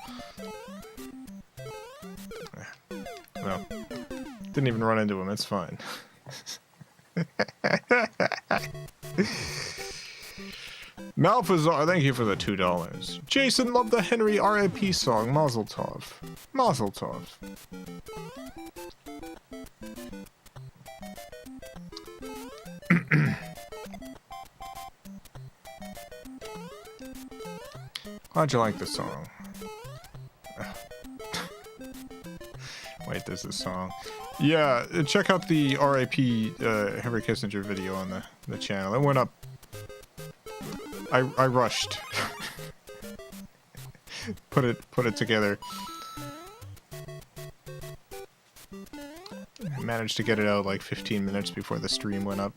Well, didn't even run into him, it's fine. Malfazar, thank you for the $2. Jason loved the Henry R.I.P. song, Mazel Tov. Mazel Tov. How'd you like the song? Wait, there's a song. Yeah, check out the R.I.P. Henry Kissinger video on the channel. It went up. I rushed. put it together. I managed to get it out like 15 minutes before the stream went up.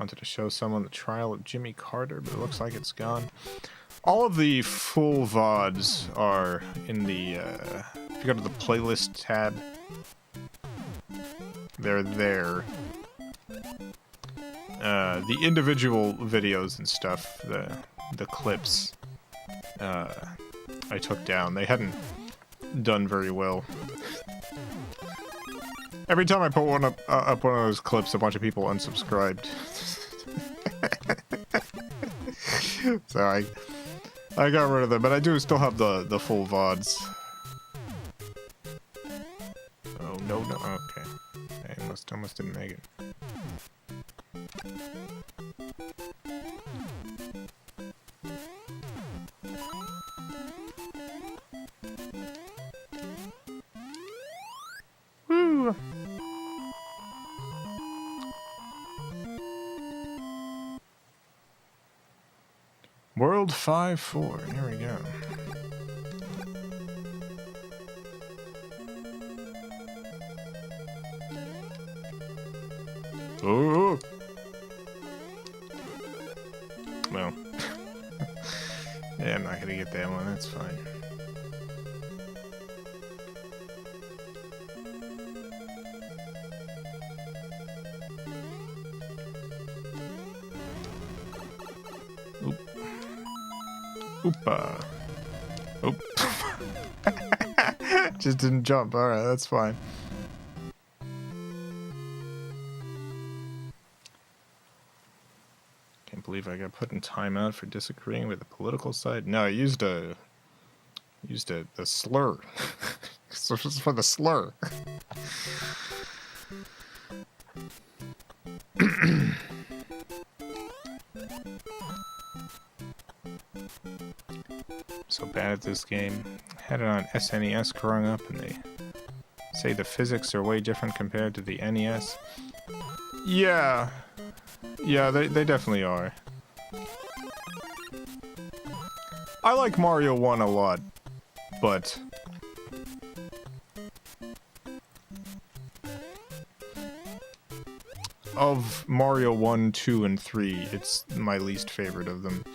Wanted to show someone the trial of Jimmy Carter, but it looks like it's gone. All of the full VODs are in the, if you go to the playlist tab, they're there. The individual videos and stuff, the clips, I took down. They hadn't done very well. Every time I put one up one of those clips, a bunch of people unsubscribed. So I got rid of them, but I do still have the full VODs. Oh no, okay. I almost didn't make it. Woo! World 5-4, here we go. Oh! Well. Yeah, I'm not gonna get that one, that's fine. Oopa. Oop. Just didn't jump. Alright, that's fine. Can't believe I got put in timeout for disagreeing with the political side. No, I used a slur. So this is for the slur. So bad at this game. Had it on SNES growing up, and they say the physics are way different compared to the NES. Yeah, they definitely are. I like Mario 1 a lot, but of Mario 1, 2, and 3, it's my least favorite of them.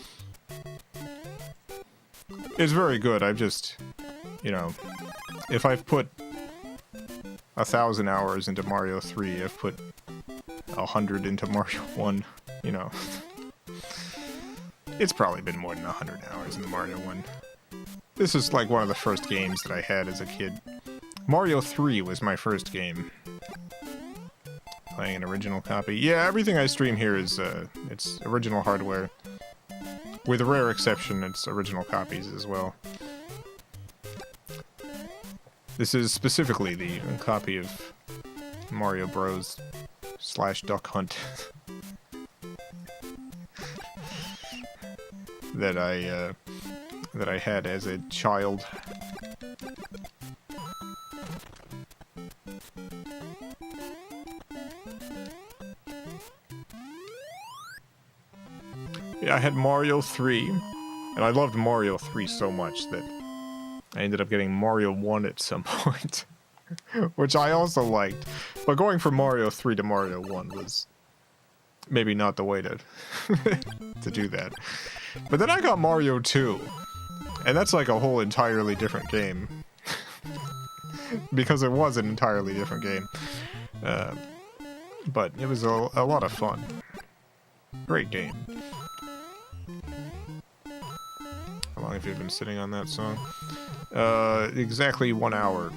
It's very good. I've just, you know, if I've put 1,000 hours into Mario 3, I've put 100 into Mario 1, you know. It's probably been more than 100 hours in Mario 1. This is like one of the first games that I had as a kid. Mario 3 was my first game. Playing an original copy. Yeah, everything I stream here is, it's original hardware. With a rare exception, it's original copies as well. This is specifically the copy of Mario Bros. / Duck Hunt that I had as a child. Yeah, I had Mario 3, and I loved Mario 3 so much that I ended up getting Mario 1 at some point, which I also liked. But going from Mario 3 to Mario 1 was maybe not the way to to do that. But then I got Mario 2, and that's like a whole entirely different game. Because it was an entirely different game. But it was a lot of fun. Great game. How long have you been sitting on that song? Exactly 1 hour.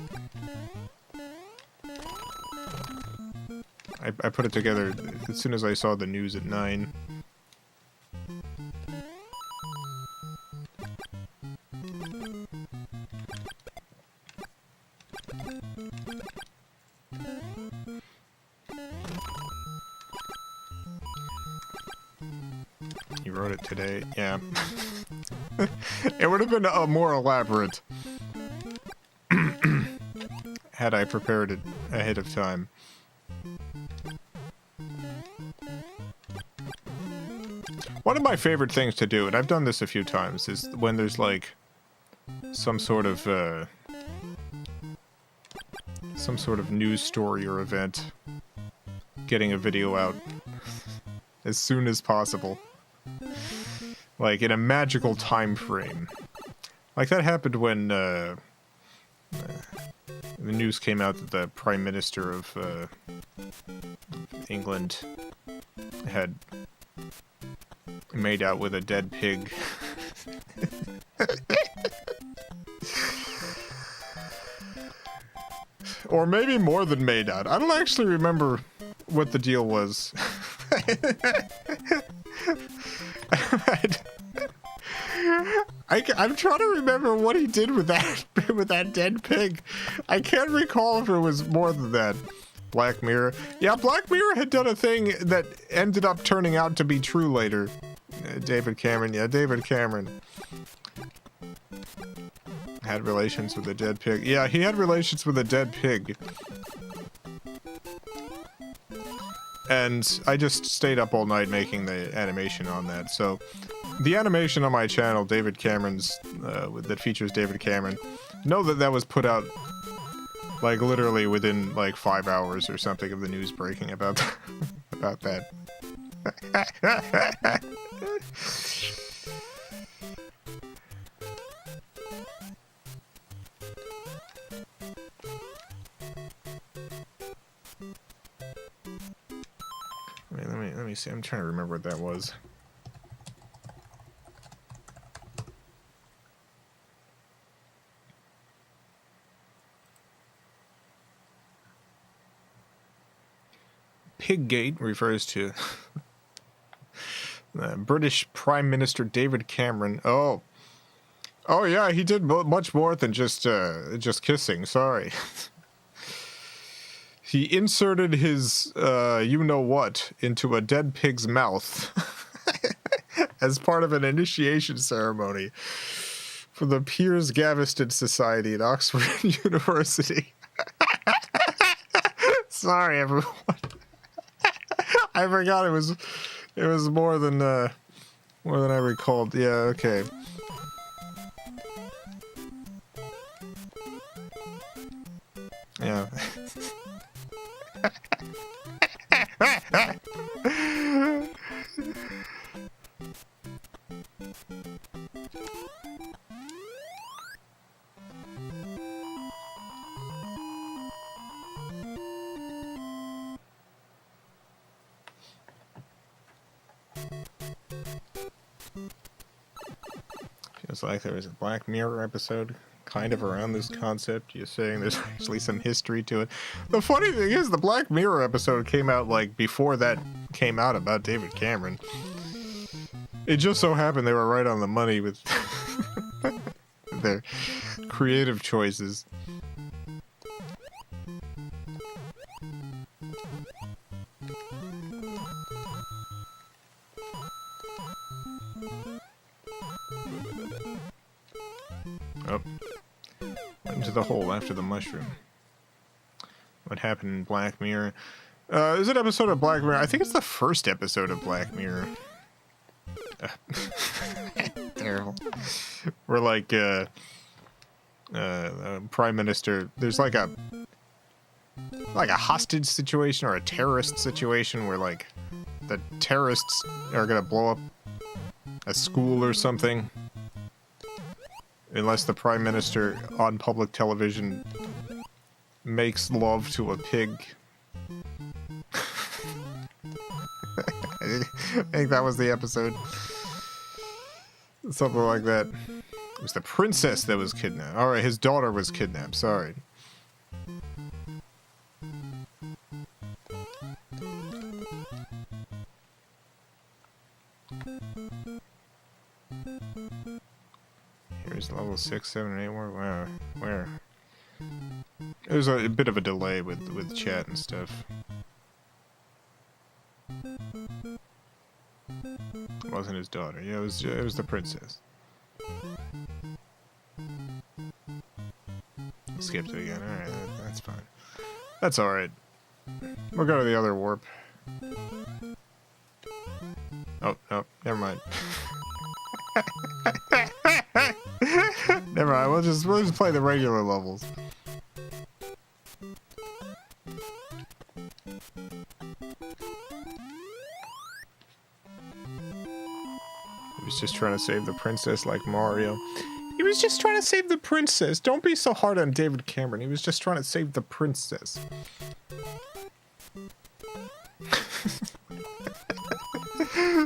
I put it together as soon as I saw the news at 9. You wrote it today? Yeah. It would have been more elaborate had I prepared it ahead of time. One of my favorite things to do, and I've done this a few times, is when there's like some sort of news story or event, getting a video out as soon as possible. Like, in a magical time frame. Like, that happened when, the news came out that the Prime Minister of, England had made out with a dead pig. Or maybe more than made out. I don't actually remember what the deal was. I'm trying to remember what he did with that dead pig. I can't recall if it was more than that. Black Mirror. Yeah, Black Mirror had done a thing that ended up turning out to be true later. David Cameron. Yeah, David Cameron. Had relations with a dead pig. Yeah, he had relations with a dead pig. And I just stayed up all night making the animation on that. So, the animation on my channel, David Cameron's, that features David Cameron, know that that was put out, like, literally within, like, 5 hours or something of the news breaking about, about that. Let me see. I'm trying to remember what that was. Piggate refers to British Prime Minister David Cameron. Oh yeah, he did much more than just kissing. Sorry. He inserted his, you-know-what into a dead pig's mouth as part of an initiation ceremony for the Piers Gaveston Society at Oxford University. Sorry, everyone. I forgot it was more than I recalled. Yeah, okay. Yeah. Feels like there was a Black Mirror episode kind of around this concept. You're saying there's actually some history to it. The funny thing is, the Black Mirror episode came out like before that came out about David Cameron. It just so happened they were right on the money with their creative choices. Oh. Into the hole after the mushroom. What happened in Black Mirror? Is it an episode of Black Mirror? I think it's the first episode of Black Mirror. Terrible. Where like Prime Minister, there's like a hostage situation or a terrorist situation where like the terrorists are gonna blow up a school or something. Unless the Prime Minister on public television makes love to a pig. I think that was the episode. Something like that. It was the princess that was kidnapped. Alright, his daughter was kidnapped. Sorry. Here's level 6, 7, and 8. Where? There's a bit of a delay with chat and stuff. It wasn't his daughter. Yeah, it was the princess. Skipped it again. Alright, that's fine. That's alright. We'll go to the other warp. Oh, no, never mind. Never mind, we'll just play the regular levels. was just trying to save the princess like Mario. He was just trying to save the princess. Don't be so hard on David Cameron. He was just trying to save the princess.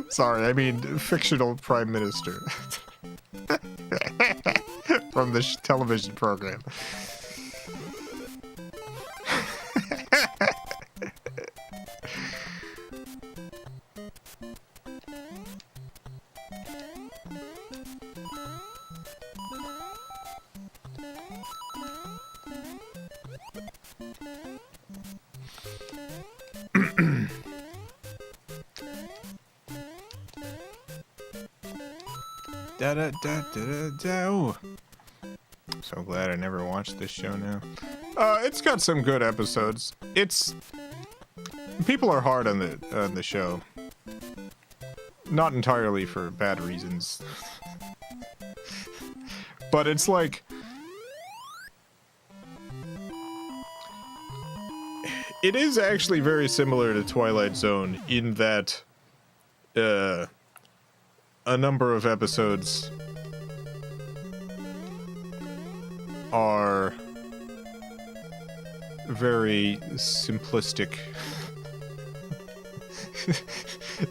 Sorry, I mean fictional prime minister. From the television program. Da da da da da. So glad I never watched this show now. It's got some good episodes. People are hard on the show. Not entirely for bad reasons. But it's like it is actually very similar to Twilight Zone in that a number of episodes are very simplistic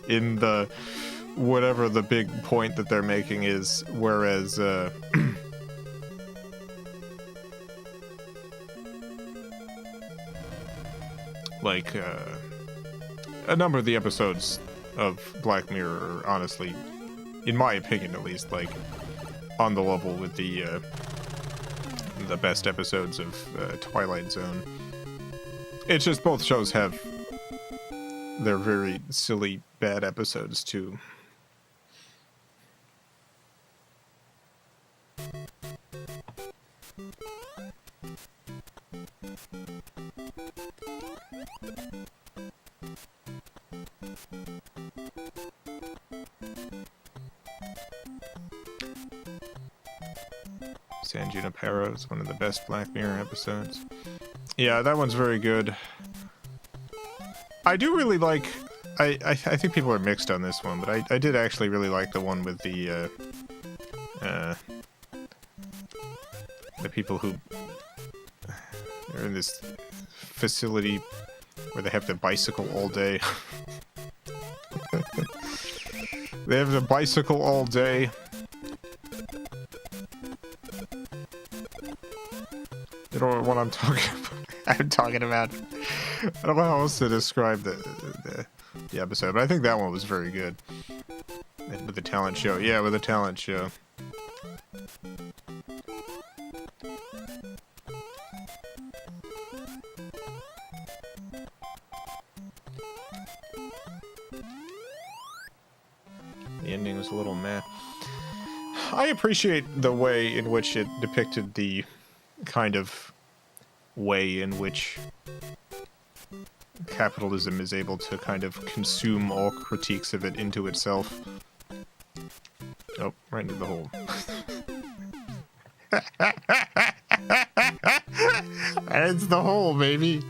in the whatever the big point that they're making is, whereas like a number of the episodes of Black Mirror are honestly, in my opinion at least, like on the level with the best episodes of Twilight Zone. It's just both shows have their very silly bad episodes too. San Junipero is one of the best Black Mirror episodes. Yeah, that one's very good. I do really like... I think people are mixed on this one, but I did actually really like the one with the people who are in this facility where they have to bicycle all day. They have to bicycle all day. You know what I'm talking about? I'm talking about. I don't know how else to describe the episode, but I think that one was very good. With the talent show. Yeah, with the talent show. The ending was a little meh. I appreciate the way in which it depicted the kind of way in which capitalism is able to kind of consume all critiques of it into itself. Oh, right into the hole. It's the hole, baby.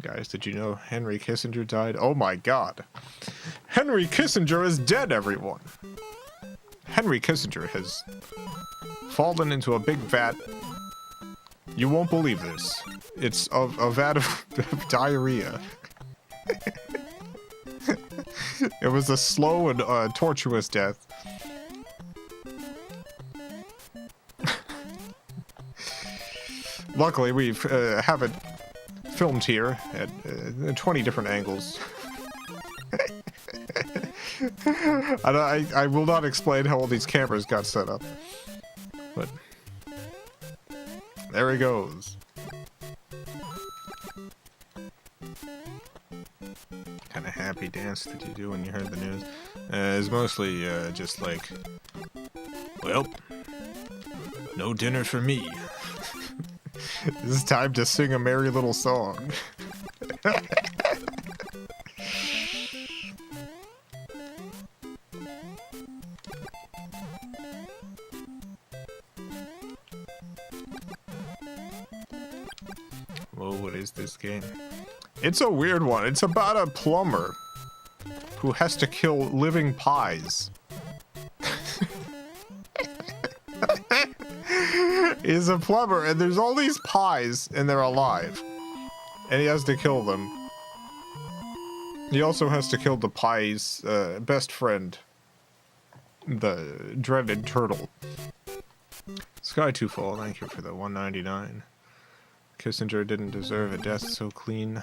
Guys, did you know Henry Kissinger died? Oh my god. Henry Kissinger is dead, everyone. Henry Kissinger has fallen into a big vat. You won't believe this. It's a vat of diarrhea. It was a slow and tortuous death. Luckily, we have it filmed here at 20 different angles. And I will not explain how all these cameras got set up. But there he goes. Kind of happy dance did you do when you heard the news? It's mostly just like, well, no dinner for me. It's time to sing a merry little song. Whoa, what is this game? It's a weird one. It's about a plumber who has to kill living pies. He's a plumber, and there's all these pies, and they're alive. And he has to kill them. He also has to kill the pie's best friend, the dreaded turtle. Sky Too Fall, thank you for the 199. Kissinger didn't deserve a death so clean.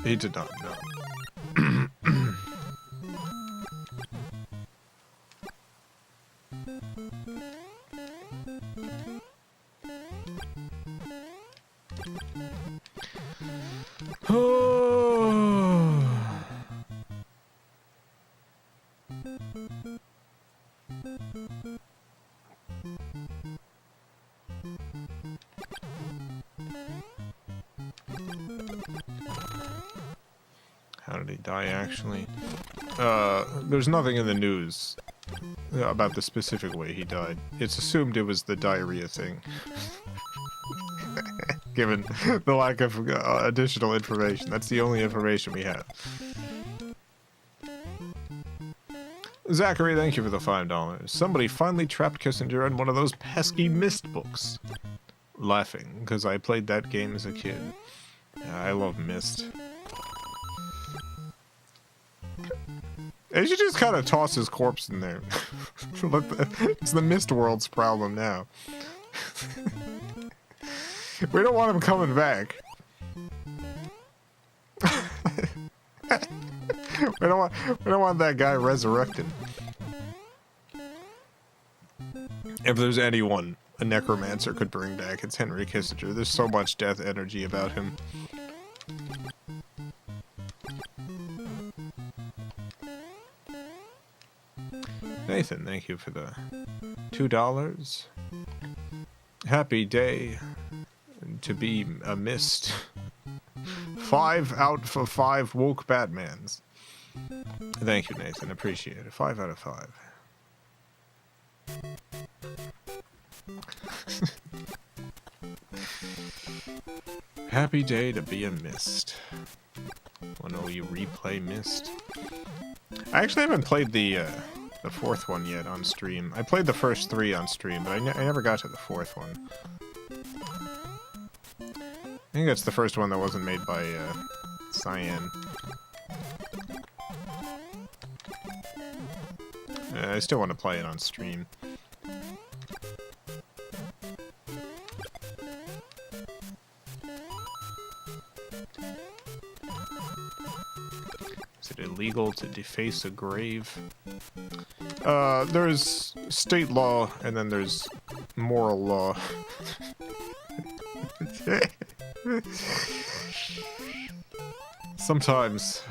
He did not, no. How did he die, actually? There's nothing in the news about the specific way he died. It's assumed it was the diarrhea thing. Given the lack of additional information. That's the only information we have. Zachary, thank you for the $5. Somebody finally trapped Kissinger in one of those pesky Myst books. Laughing, because I played that game as a kid. I love Myst. They should just kind of toss his corpse in there. It's the Myst world's problem now. We don't want him coming back. We don't want that guy resurrected. If there's anyone a necromancer could bring back, it's Henry Kissinger. There's so much death energy about him. Nathan, thank you for the $2. Happy day to be a mist. 5 out of 5 woke Batmans. Thank you, Nathan. Appreciate it. 5 out of 5. Happy day to be a mist. Oh no, you replay Mist. I actually haven't played the 4th one yet on stream. I played the first 3 on stream, but I never got to the 4th one. I think that's the first one that wasn't made by Cyan. I still want to play it on stream. Is it illegal to deface a grave? There's state law, and then there's moral law. Sometimes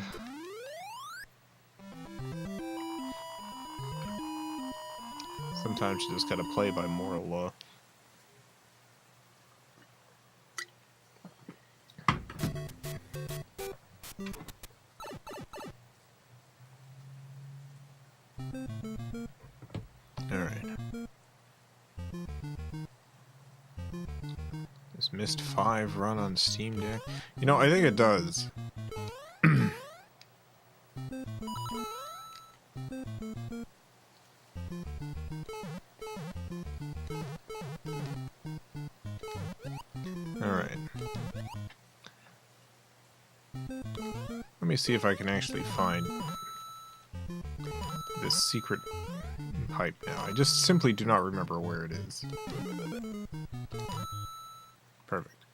you just gotta play by moral law. Alright. Does Myst 5 run on Steam Deck? You know, I think it does. Alright. Let me see if I can actually find this secret pipe now. I just simply do not remember where it is. Perfect.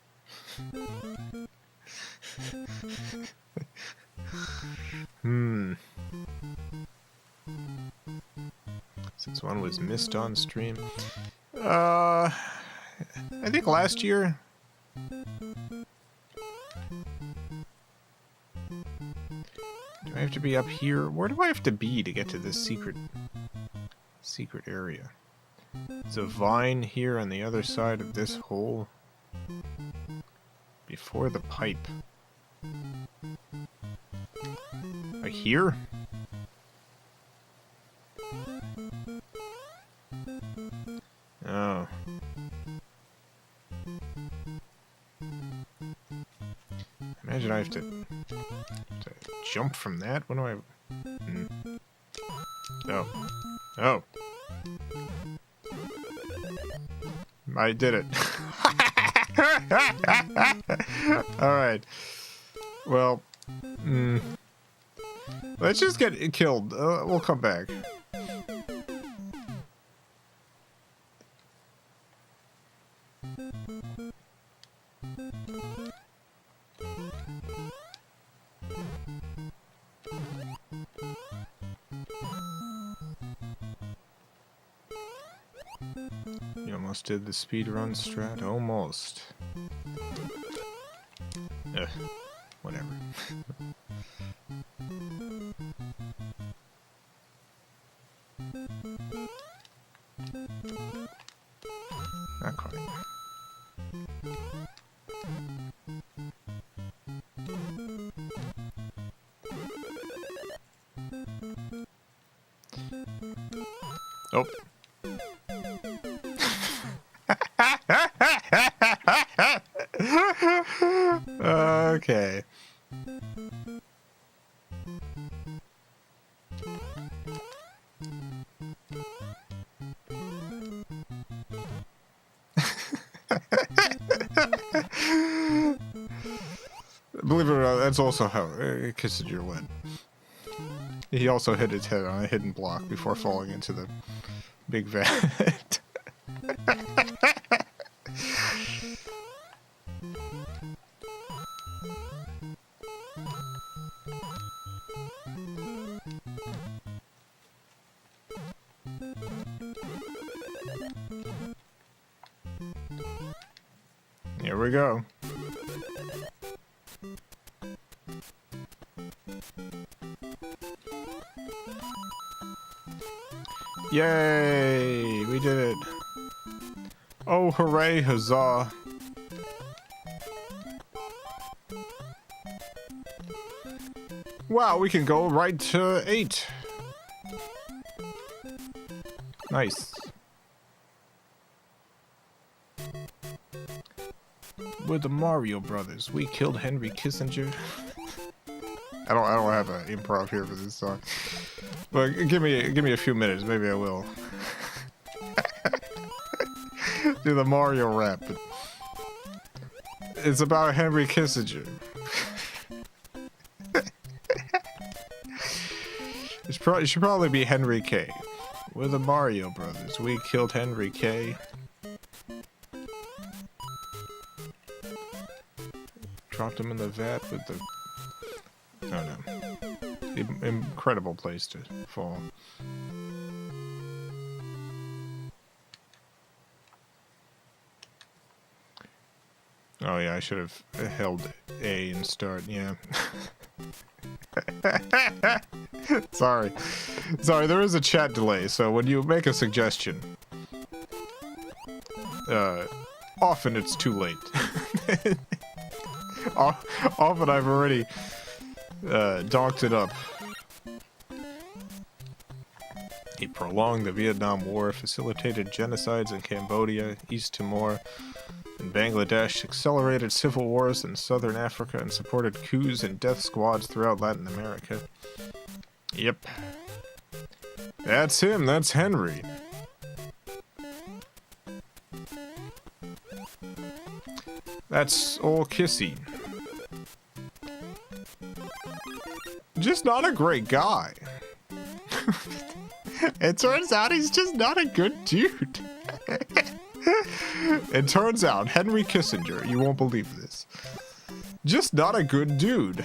Since one was missed on stream. I think last year. Do I have to be up here? Where do I have to be to get to this secret area? There's a vine here on the other side of this hole. Before the pipe. Here? Oh. imagine I have to jump from that? What do I... Oh. Oh. I did it. Alright. Well, let's just get killed. We'll come back. You almost did the speedrun strat. Almost. Whatever. Not quite. Oh. Okay. Believe it or not, that's also how Kissinger went. He also hit his head on a hidden block before falling into the big vat. Here we go. Yay! We did it. Oh, hooray, huzzah. Wow, we can go right to 8. Nice. We're the Mario Brothers. We killed Henry Kissinger. I don't have an improv here for this song. But give me a few minutes, maybe I will. Do the Mario rap. It's about Henry Kissinger. It should probably be Henry K. We're the Mario Brothers. We killed Henry K. Dropped him in the vat with the... Oh no. Incredible place to fall. Oh yeah, I should have held A and start, yeah. Sorry, there is a chat delay, so when you make a suggestion, often it's too late. Often I've already docked it up. He prolonged the Vietnam War, facilitated genocides in Cambodia, East Timor, and Bangladesh, accelerated civil wars in southern Africa, and supported coups and death squads throughout Latin America. Yep. That's him, that's Henry. That's old Kissy. Just not a great guy. It turns out he's just not a good dude. It turns out Henry Kissinger, you won't believe this, just not a good dude.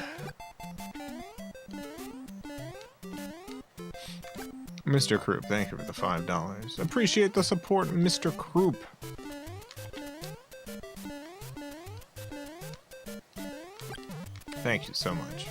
Mr. Croup, thank you for the $5. Appreciate the support, Mr. Croup. Thank you so much.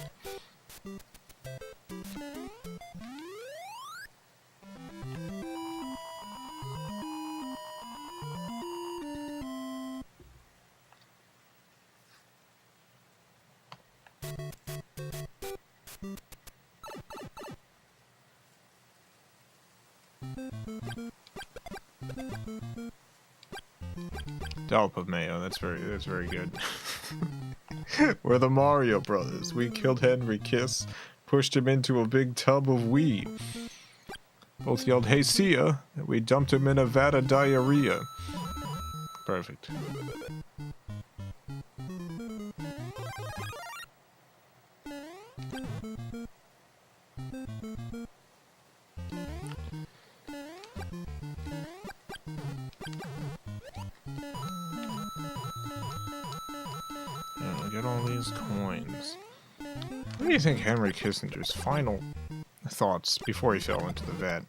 Dollop of mayo, that's very good. We're the Mario Brothers. We killed Henry Kiss, pushed him into a big tub of wee. Both yelled, "Hey, see ya!" and we dumped him in a vat of diarrhea. Perfect. Get all these coins. What do you think Henry Kissinger's final thoughts before he fell into the vat?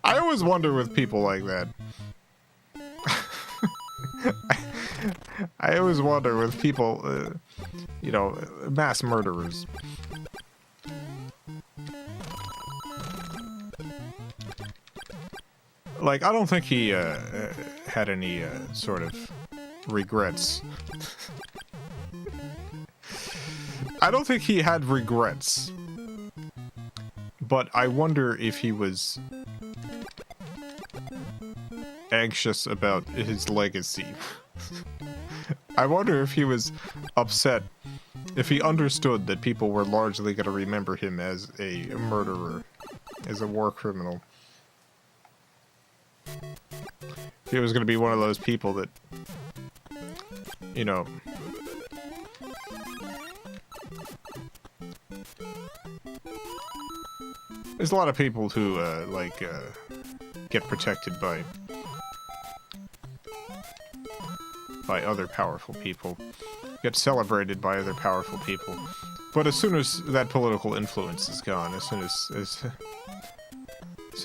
I always wonder with people like that. I always wonder with people, you know, mass murderers. Like, I don't think he had any sort of regrets. I don't think he had regrets. But I wonder if he was anxious about his legacy. I wonder if he was upset, if he understood that people were largely going to remember him as a murderer, as a war criminal. He was going to be one of those people that, you know, there's a lot of people who, get protected by other powerful people, get celebrated by other powerful people, but as soon as that political influence is gone, as soon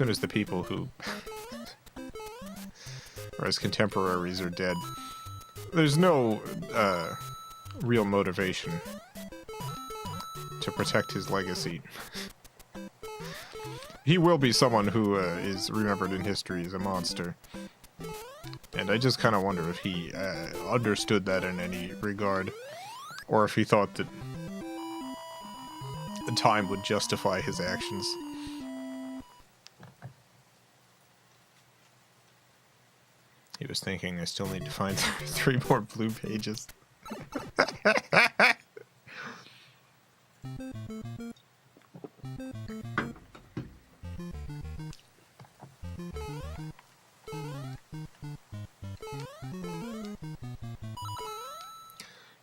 as the people who or his contemporaries are dead, there's no real motivation to protect his legacy. He will be someone who is remembered in history as a monster. And I just kind of wonder if he understood that in any regard, or if he thought that the time would justify his actions. He was thinking, I still need to find 3 more blue pages.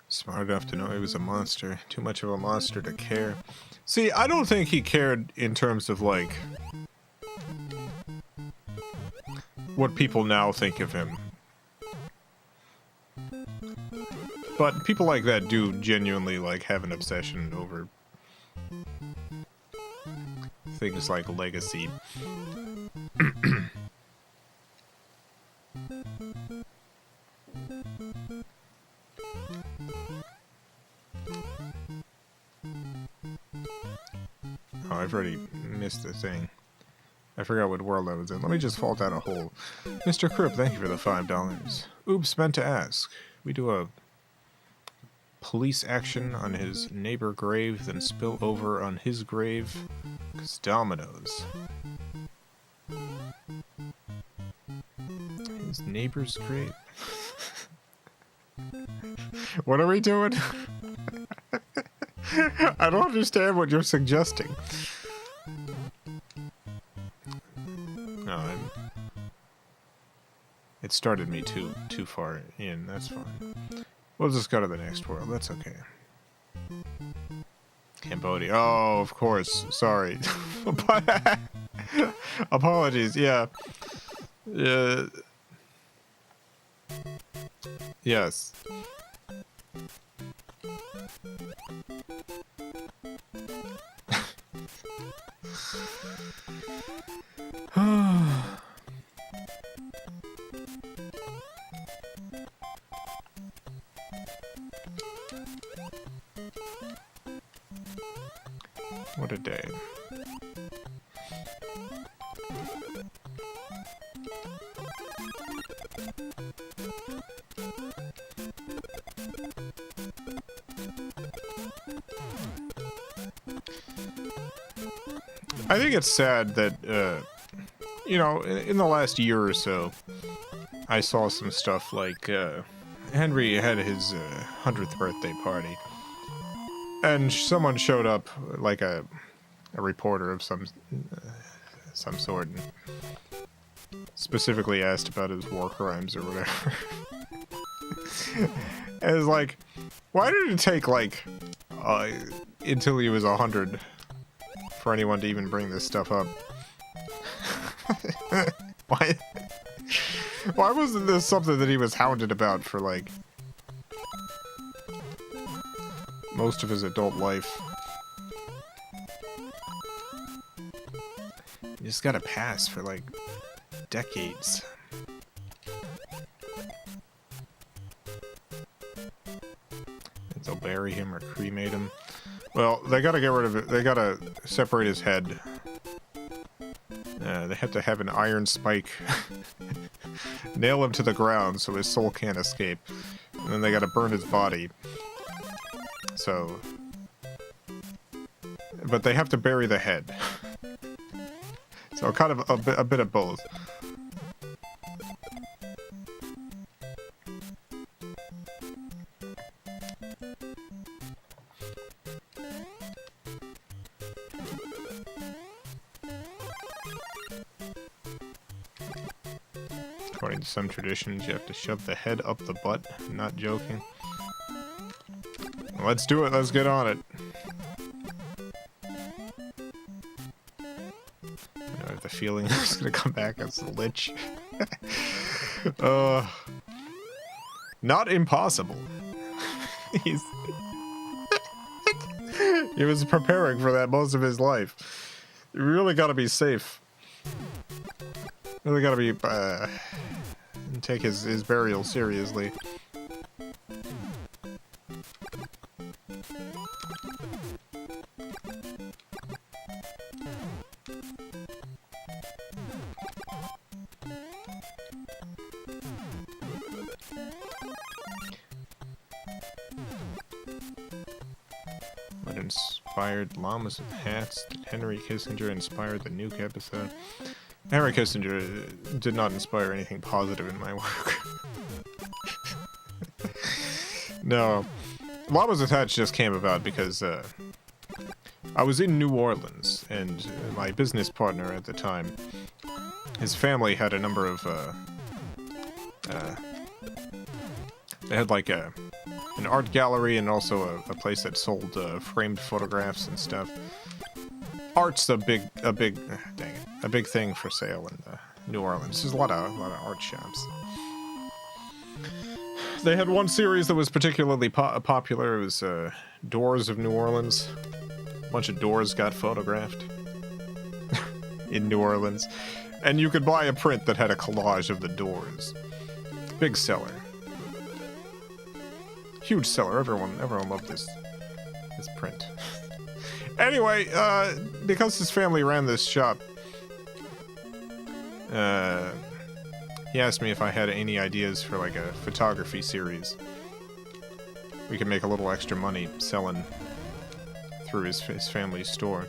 Smart enough to know he was a monster. Too much of a monster to care. See, I don't think he cared in terms of, like, what people now think of him. But people like that do genuinely, like, have an obsession over things like legacy. Oh, I've already missed the thing. I forgot what world I was in. Let me just fall down a hole. Mr. Kripp, thank you for the $5. Oops, meant to ask. We do a police action on his neighbor grave, then spill over on his grave. 'Cause dominoes. His neighbor's grave. What are we doing? I don't understand what you're suggesting. No, it started me too far in. That's fine. We'll just go to the next world. That's okay. Cambodia. Oh, of course. Sorry. Apologies. Yeah. Yes. What a day. I think it's sad that, you know, in the last year or so, I saw some stuff like, Henry had his 100th birthday party, and someone showed up, like a reporter of some sort, and specifically asked about his war crimes or whatever. And it's like, why did it take like until he was 100 for anyone to even bring this stuff up? Why wasn't this something that he was hounded about for like most of his adult life? You just gotta pass for like decades. And they'll bury him or cremate him. Well, they gotta get rid of it. They gotta separate his head. They have to have an iron spike nail him to the ground so his soul can't escape. And then they gotta burn his body. So... But they have to bury the head. So kind of a bit of both. According to some traditions, you have to shove the head up the butt. I'm not joking. Let's do it. Let's get on it. I have the feeling it's gonna come back as a lich. Not impossible. He was preparing for that most of his life. You really gotta be safe. Really gotta be, take his burial seriously. What inspired llamas with hats? Did Henry Kissinger inspire the Nuke episode? Henry Kissinger did not inspire anything positive in my work. No. Llamas with Hats just came about because I was in New Orleans, and my business partner at the time, his family had a number of, they had like an art gallery and also a place that sold framed photographs and stuff. Art's a big thing for sale in New Orleans. There's a lot of art shops. They had one series that was particularly popular. It was Doors of New Orleans. A bunch of doors got photographed in New Orleans, and you could buy a print that had a collage of the doors. Big seller. Huge seller. Everyone loved this print. Anyway, because his family ran this shop, he asked me if I had any ideas for like a photography series. We could make a little extra money selling through his family's store.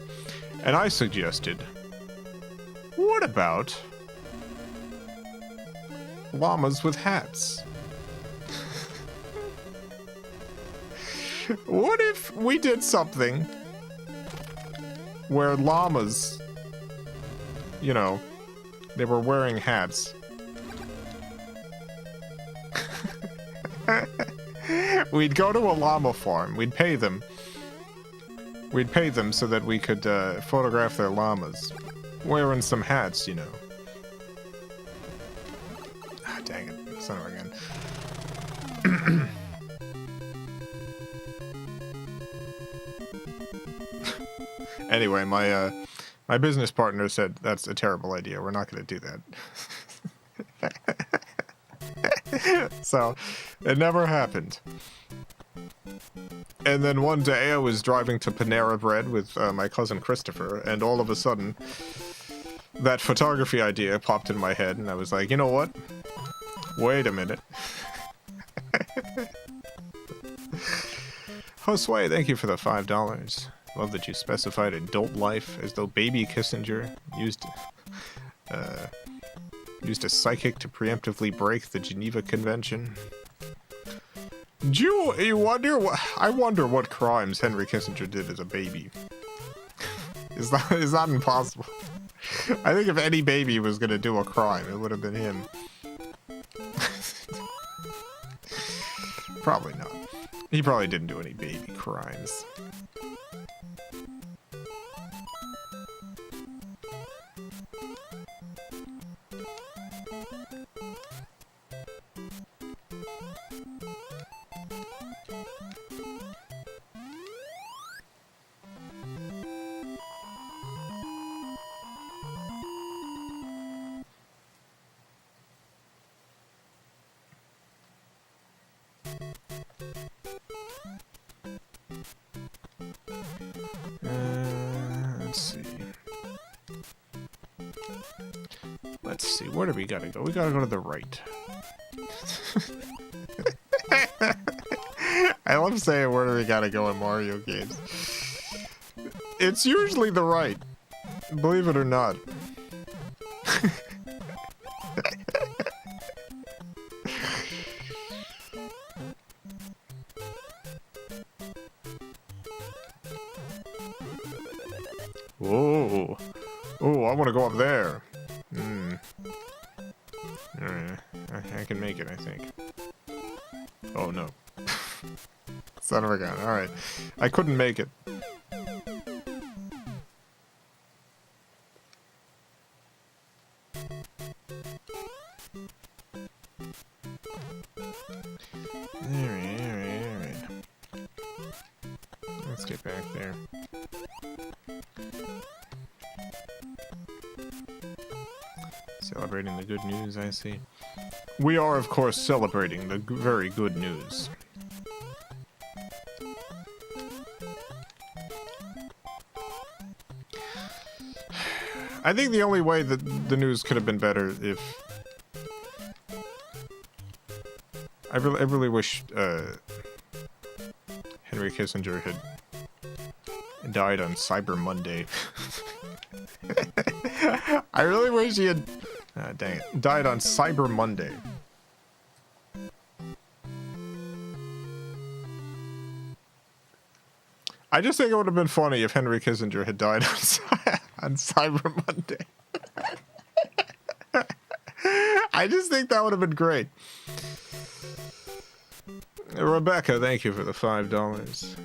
And I suggested, what about llamas with hats? What if we did something where llamas, you know, they were wearing hats. We'd go to a llama farm. We'd pay them. We'd pay them so that we could photograph their llamas. Wearing some hats, you know. Ah, dang it. Son of a gun. Anyway, my business partner said, that's a terrible idea. We're not going to do that. So, it never happened. And then one day I was driving to Panera Bread with my cousin Christopher, and all of a sudden, that photography idea popped in my head, and I was like, you know what? Wait a minute. Josue, thank you for the $5. Love that you specified adult life, as though baby Kissinger used a psychic to preemptively break the Geneva Convention. You wonder what? I wonder what crimes Henry Kissinger did as a baby. Is that impossible? I think if any baby was gonna do a crime, it would have been him. Probably not. He probably didn't do any baby crimes. Let's see, where do we gotta go? We gotta go to the right. I love saying where do we gotta go in Mario games. It's usually the right, believe it or not. Whoa. Oh, I want to go up there. I can make it, I think. Oh, no. Son of a gun. Alright. I couldn't make it. Alright. Let's get back there. Celebrating the good news, I see. We are, of course, celebrating the very good news. I think the only way that the news could have been better if... I really wish Henry Kissinger had died on Cyber Monday. I really wish he had... dang it. Died on Cyber Monday. I just think it would have been funny if Henry Kissinger had died on Cyber Monday. I just think that would have been great. Rebecca, thank you for the $5.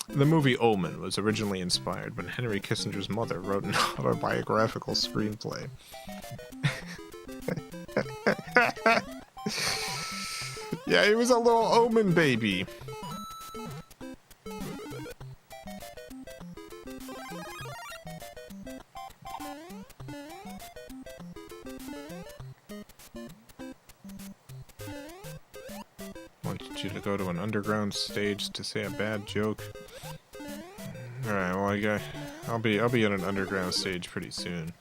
The movie Omen was originally inspired when Henry Kissinger's mother wrote an autobiographical screenplay. Yeah, he was a little Omen baby. You to go to an underground stage to say a bad joke. All right, well, I'll be on an underground stage pretty soon.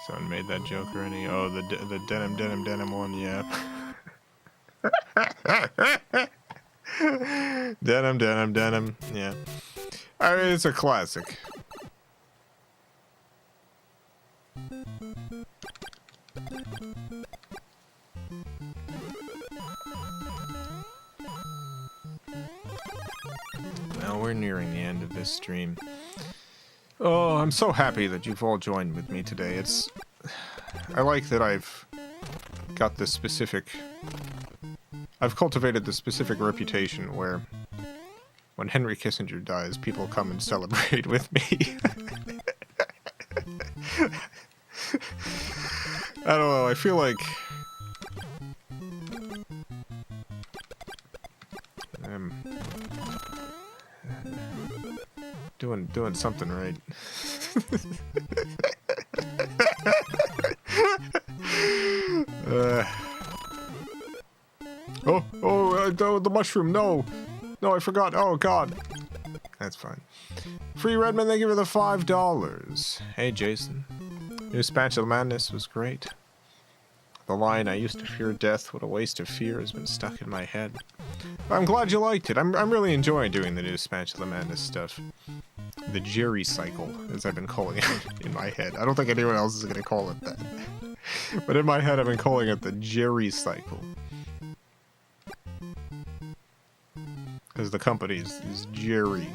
Someone made that joke already. Oh, the denim one, yeah. denim, yeah. I mean, it's a classic. Well, we're nearing the end of this stream. Oh, I'm so happy that you've all joined with me today. I like that I've got this specific... I've cultivated this specific reputation where when Henry Kissinger dies, people come and celebrate with me. I don't know, I feel like... doing something right. the mushroom. No. No, I forgot. Oh, God. That's fine. Free Redman, thank you for the $5. Hey, Jason. New Spatula Madness was great. The line, I used to fear death, what a waste of fear, has been stuck in my head. I'm glad you liked it. I'm really enjoying doing the new Spatula Madness stuff. The Jerry cycle, as I've been calling it in my head. I don't think anyone else is going to call it that. But in my head, I've been calling it the Jerry cycle. Because the company is Jerry.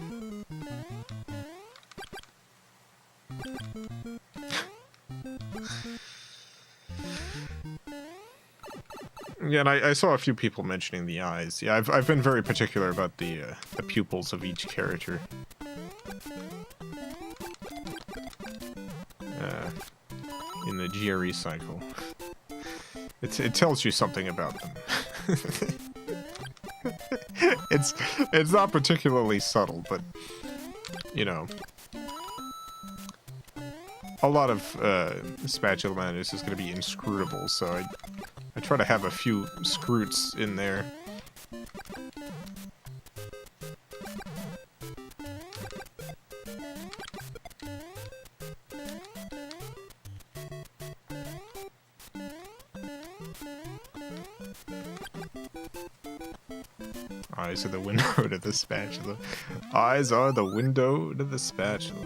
Yeah, and I saw a few people mentioning the eyes. Yeah, I've been very particular about the pupils of each character. In the Jerry cycle. It tells you something about them. It's not particularly subtle, but you know, a lot of Spatula Madness is going to be inscrutable, so I try to have a few scroots in there. Eyes are the window to the spatula. Eyes are the window to the spatula.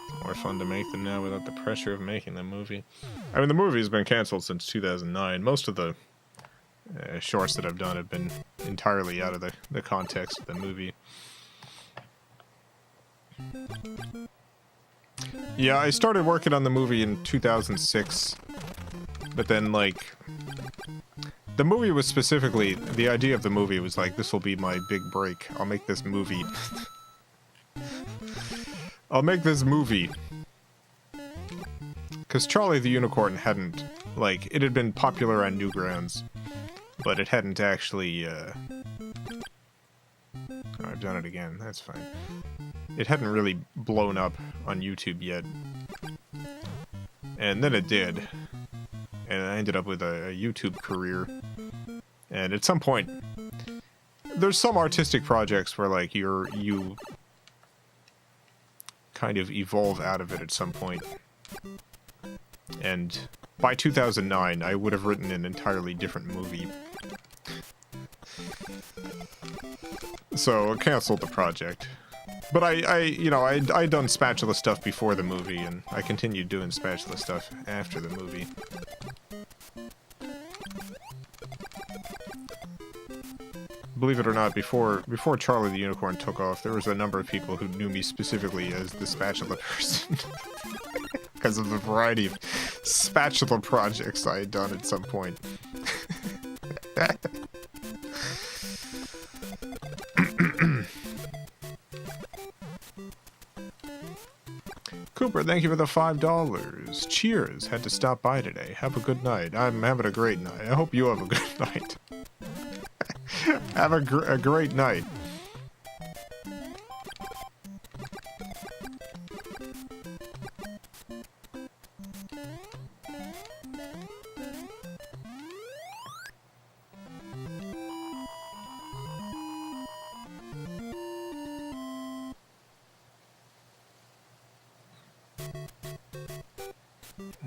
It's more fun to make them now without the pressure of making the movie. I mean, the movie has been canceled since 2009. Most of the shorts that I've done have been entirely out of the context of the movie. Yeah, I started working on the movie in 2006, but then, like, the movie was specifically, the idea of the movie was like, this will be my big break. I'll make this movie. I'll make this movie. Because Charlie the Unicorn hadn't, like, it had been popular on Newgrounds, but it hadn't actually, oh, I've done it again, that's fine. It hadn't really blown up on YouTube yet. And then it did. And I ended up with a YouTube career. And at some point, there's some artistic projects where, like, you kind of evolve out of it at some point. And by 2009, I would have written an entirely different movie. So I canceled the project. But I'd done Spatula stuff before the movie, and I continued doing Spatula stuff after the movie. Believe it or not, before Charlie the Unicorn took off, there was a number of people who knew me specifically as the Spatula person. Because of the variety of Spatula projects I had done at some point. Cooper, thank you for the $5. Cheers. Had to stop by today. Have a good night. I'm having a great night. I hope you have a good night. Have a great night.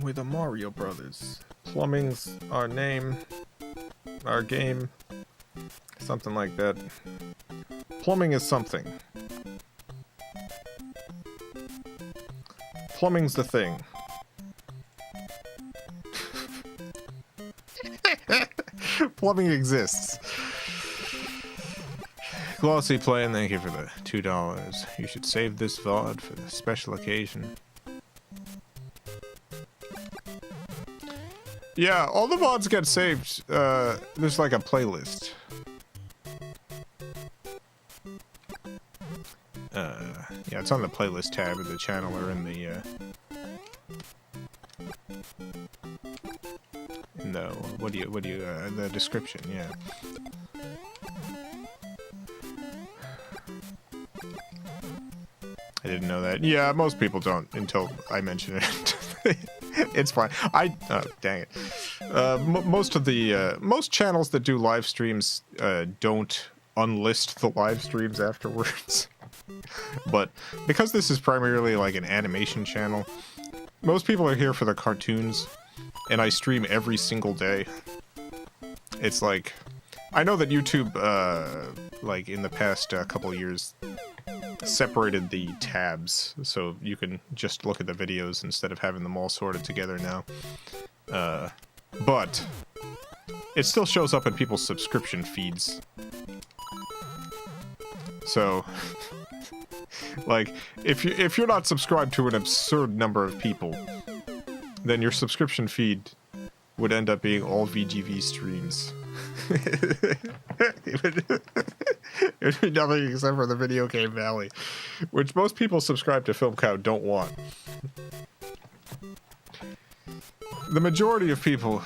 We're the Mario Brothers. Plumbing's our name. Our game. Something like that. Plumbing is something. Plumbing's the thing. Plumbing exists. Glossy Plane, thank you for the $2. You should save this VOD for the special occasion. Yeah, all the VODs get saved. There's like a playlist. Yeah, it's on the playlist tab of the channel or in the the description, yeah. I didn't know that. Yeah, most people don't until I mention it. It's fine. Dang it. Most channels that do live streams don't unlist the live streams afterwards. But because this is primarily like an animation channel, most people are here for the cartoons, and I stream every single day. It's like, I know that YouTube, like in the past couple of years, separated the tabs, so you can just look at the videos instead of having them all sorted together now. But it still shows up in people's subscription feeds. So, like, if you're not subscribed to an absurd number of people, then your subscription feed would end up being all VGV streams. It would be nothing except for the Video Game Valley, which most people subscribe to FilmCow don't want. The majority of people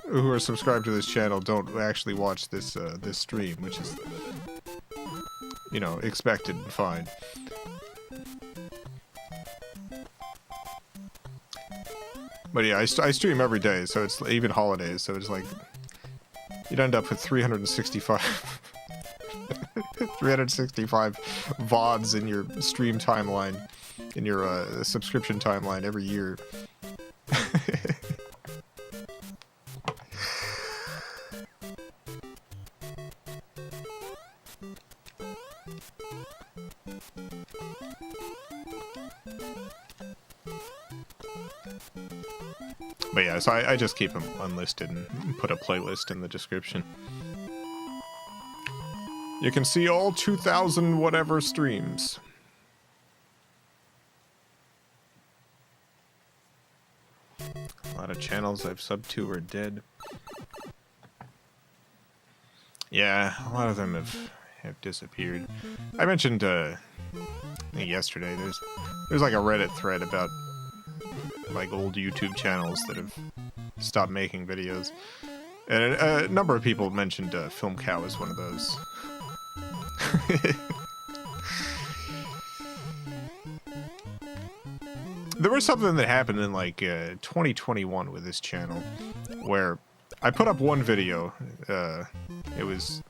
who are subscribed to this channel don't actually watch this this stream, which is, you know, expected and fine. But yeah, I stream every day, so it's even holidays, so it's like you'd end up with 365 365 VODs in your stream timeline, in your subscription timeline every year. But yeah, so I just keep them unlisted and put a playlist in the description. You can see all 2,000 whatever streams. A lot of channels I've subbed to are dead. Yeah, a lot of them have disappeared. I mentioned I think yesterday there's like a Reddit thread about like old YouTube channels that have stopped making videos, and a number of people mentioned FilmCow as one of those. There was something that happened in like 2021 with this channel where I put up one video. It was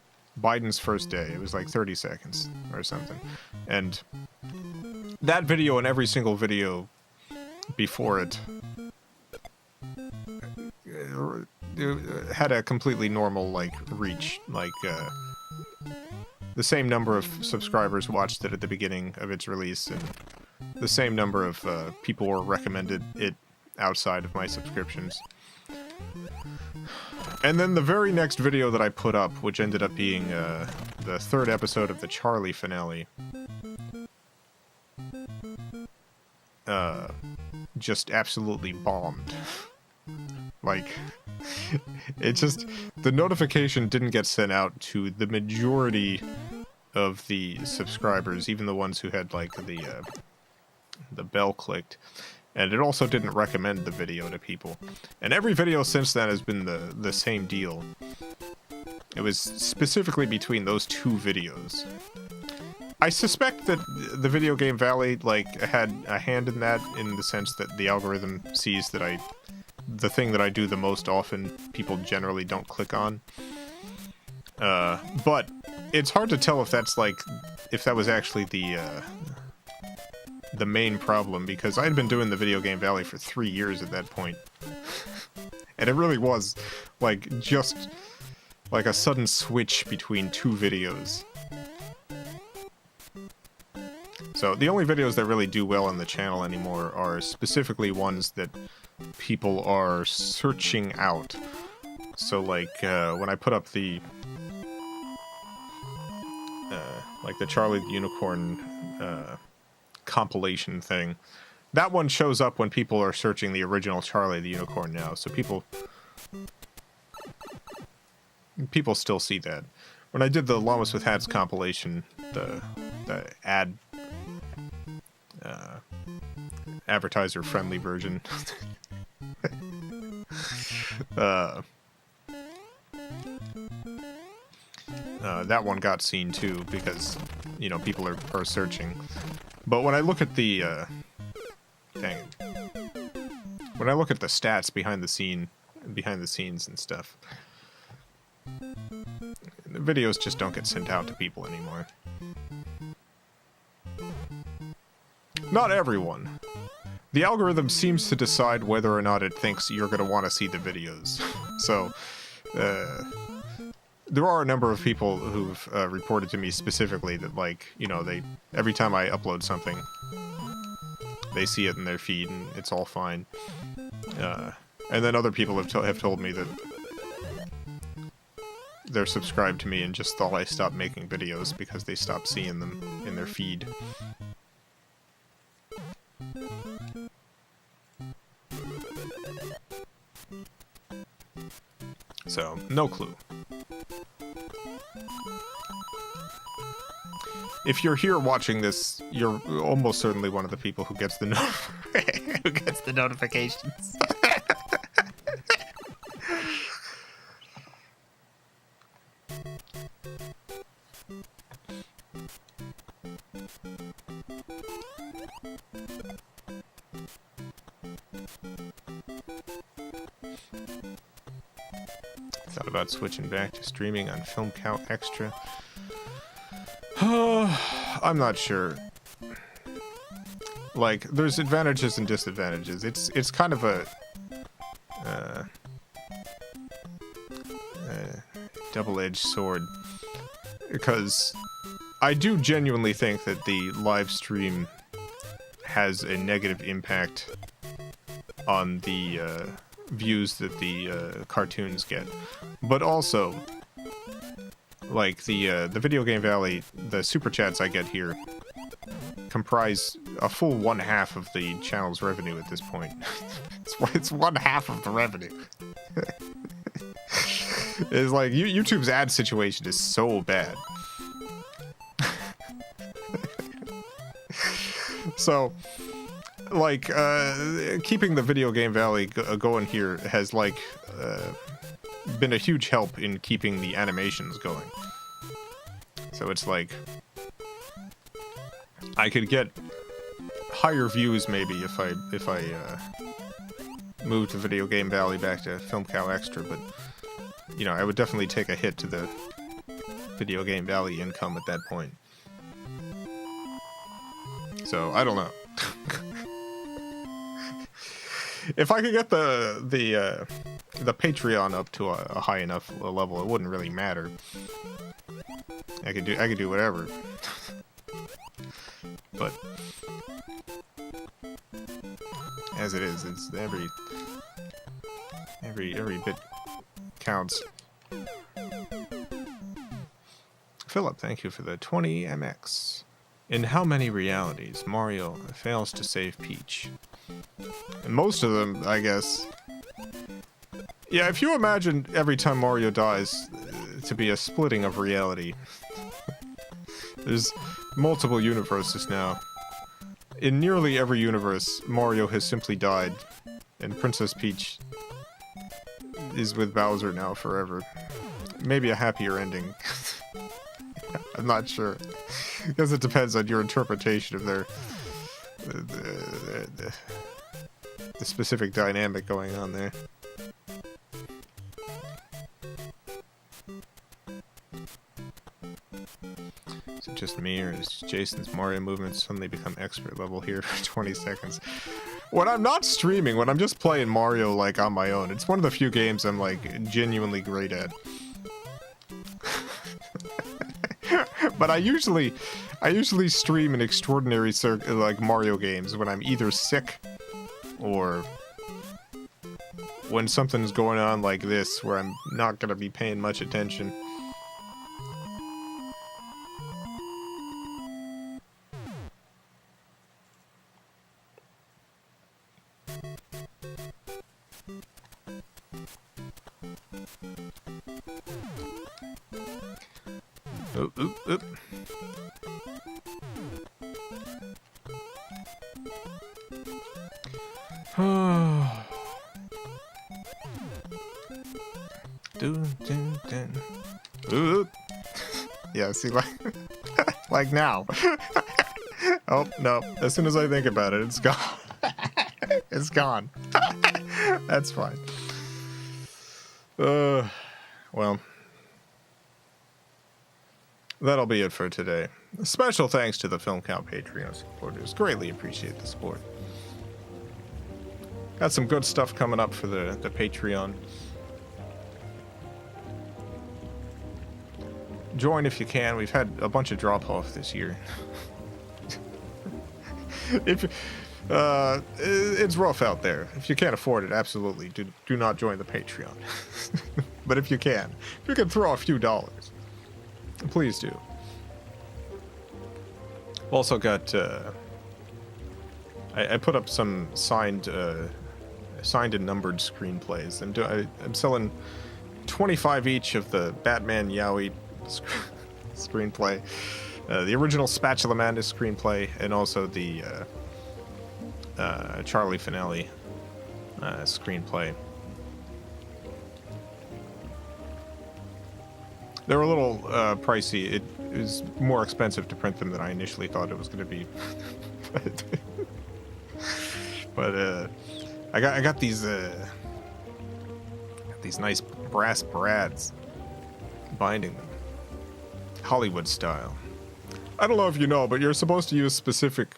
Biden's first day. It was like 30 seconds or something, and that video and every single video before it had a completely normal like reach, like the same number of subscribers watched it at the beginning of its release, and the same number of people were recommended it outside of my subscriptions. And then the very next video that I put up, which ended up being the third episode of the Charlie finale, just absolutely bombed. Like, it just, the notification didn't get sent out to the majority of the subscribers, even the ones who had like the bell clicked, and it also didn't recommend the video to people. And every video since then has been the same deal. It was specifically between those two videos. I suspect that the Video Game Valley like had a hand in that, in the sense that the algorithm sees that the thing that I do the most often, people generally don't click on. But it's hard to tell if that's like, if that was actually the main problem, because I had been doing the Video Game Valley for 3 years at that point. And it really was like just like a sudden switch between two videos. So the only videos that really do well on the channel anymore are specifically ones that people are searching out. So like when I put up the like the Charlie the Unicorn compilation thing, that one shows up when people are searching the original Charlie the Unicorn now. So people still see that. When I did the Llamas with Hats compilation, the ad advertiser friendly version, that one got seen too, because, you know, people are searching. But when I look at the dang it. when I look at the stats behind the scenes and stuff, the videos just don't get sent out to people anymore. Not everyone. The algorithm seems to decide whether or not it thinks you're going to want to see the videos. So, there are a number of people who've reported to me specifically that, like, you know, every time I upload something, they see it in their feed and it's all fine. And then other people have told me that they're subscribed to me and just thought I stopped making videos because they stopped seeing them in their feed. So, no clue. If you're here watching this, you're almost certainly one of the people who gets the who gets the notifications. Thought about switching back to streaming on FilmCow Extra. I'm not sure. Like, there's advantages and disadvantages. It's kind of a double-edged sword, because I do genuinely think that the live stream has a negative impact on the views that the cartoons get, but also, like, the Video Game Valley, the super chats I get here comprise a full 1/2 of the channel's revenue at this point. It's 1/2 of the revenue. It's like YouTube's ad situation is so bad. So, like, keeping the Video Game Valley going here has, like, been a huge help in keeping the animations going. So it's like, I could get higher views maybe if I moved the Video Game Valley back to FilmCow Extra, but, you know, I would definitely take a hit to the Video Game Valley income at that point. So, I don't know. If I could get the Patreon up to a high enough level, it wouldn't really matter. I could do whatever. But as it is, it's every bit counts. Philip, thank you for the 20 MX. In how many realities Mario fails to save Peach? And most of them, I guess. Yeah, if you imagine every time Mario dies to be a splitting of reality. There's multiple universes now. In nearly every universe, Mario has simply died, and Princess Peach is with Bowser now forever. Maybe a happier ending. I'm not sure. Because it depends on your interpretation of their the specific dynamic going on there. Is it just me, or is Jason's Mario movements suddenly become expert level here for 20 seconds? When I'm not streaming, when I'm just playing Mario, like, on my own, it's one of the few games I'm, like, genuinely great at. But I usually stream in extraordinary like Mario games when I'm either sick or when something's going on like this where I'm not gonna be paying much attention. Oop, oop, oop. Oop. Yeah, see, like, like now. Oh, no. As soon as I think about it, it's gone. It's gone. That's fine. Well, that'll be it for today. Special thanks to the FilmCow Patreon supporters. Greatly appreciate the support. Got some good stuff coming up for the Patreon. Join if you can. We've had a bunch of drop-off this year. It's rough out there. If you can't afford it, absolutely do not join the Patreon. But if you can throw a few dollars, please do. Also got I put up some signed and numbered screenplays. I'm selling 25 each of the Batman Yowie screenplay, the original Spatula Madness screenplay, and also the Charlie Finale screenplay. They were a little pricey. It was more expensive to print them than I initially thought it was going to be. but I got these nice brass brads binding them, Hollywood style. I don't know if you know, but you're supposed to use specific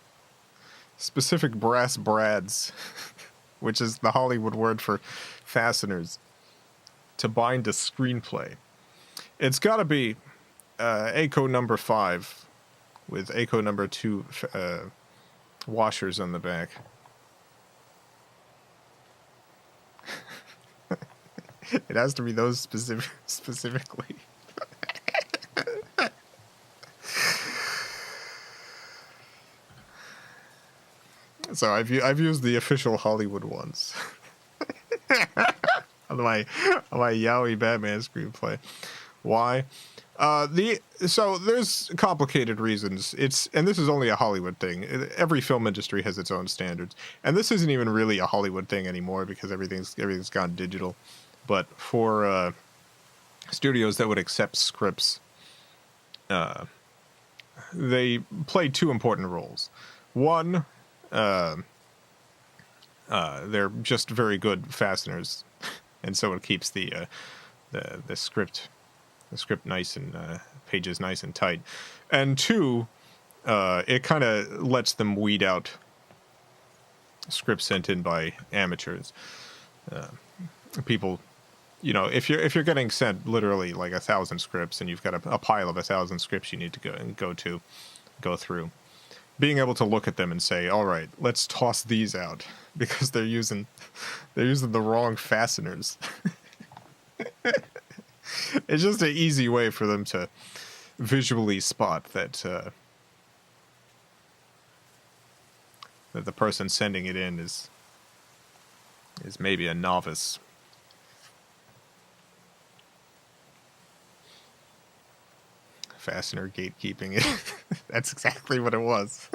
brass brads, which is the Hollywood word for fasteners, to bind a screenplay. It's got to be ACO number 5 with ACO number 2 washers on the back. It has to be those specifically. So I've used the official Hollywood ones on my Yowie Batman screenplay. Why? So there's complicated reasons. And this is only a Hollywood thing. Every film industry has its own standards, and this isn't even really a Hollywood thing anymore because everything's gone digital. But for studios that would accept scripts, they play two important roles. One, they're just very good fasteners, and so it keeps the script nice and pages nice and tight. And two, it kind of lets them weed out scripts sent in by amateurs. People, if you're getting sent literally like 1,000 scripts, and you've got a pile of 1,000 scripts you need to go through, being able to look at them and say, all right, let's toss these out because they're using the wrong fasteners. It's just an easy way for them to visually spot that that the person sending it in is maybe a novice. Fastener gatekeeping it. That's exactly what it was.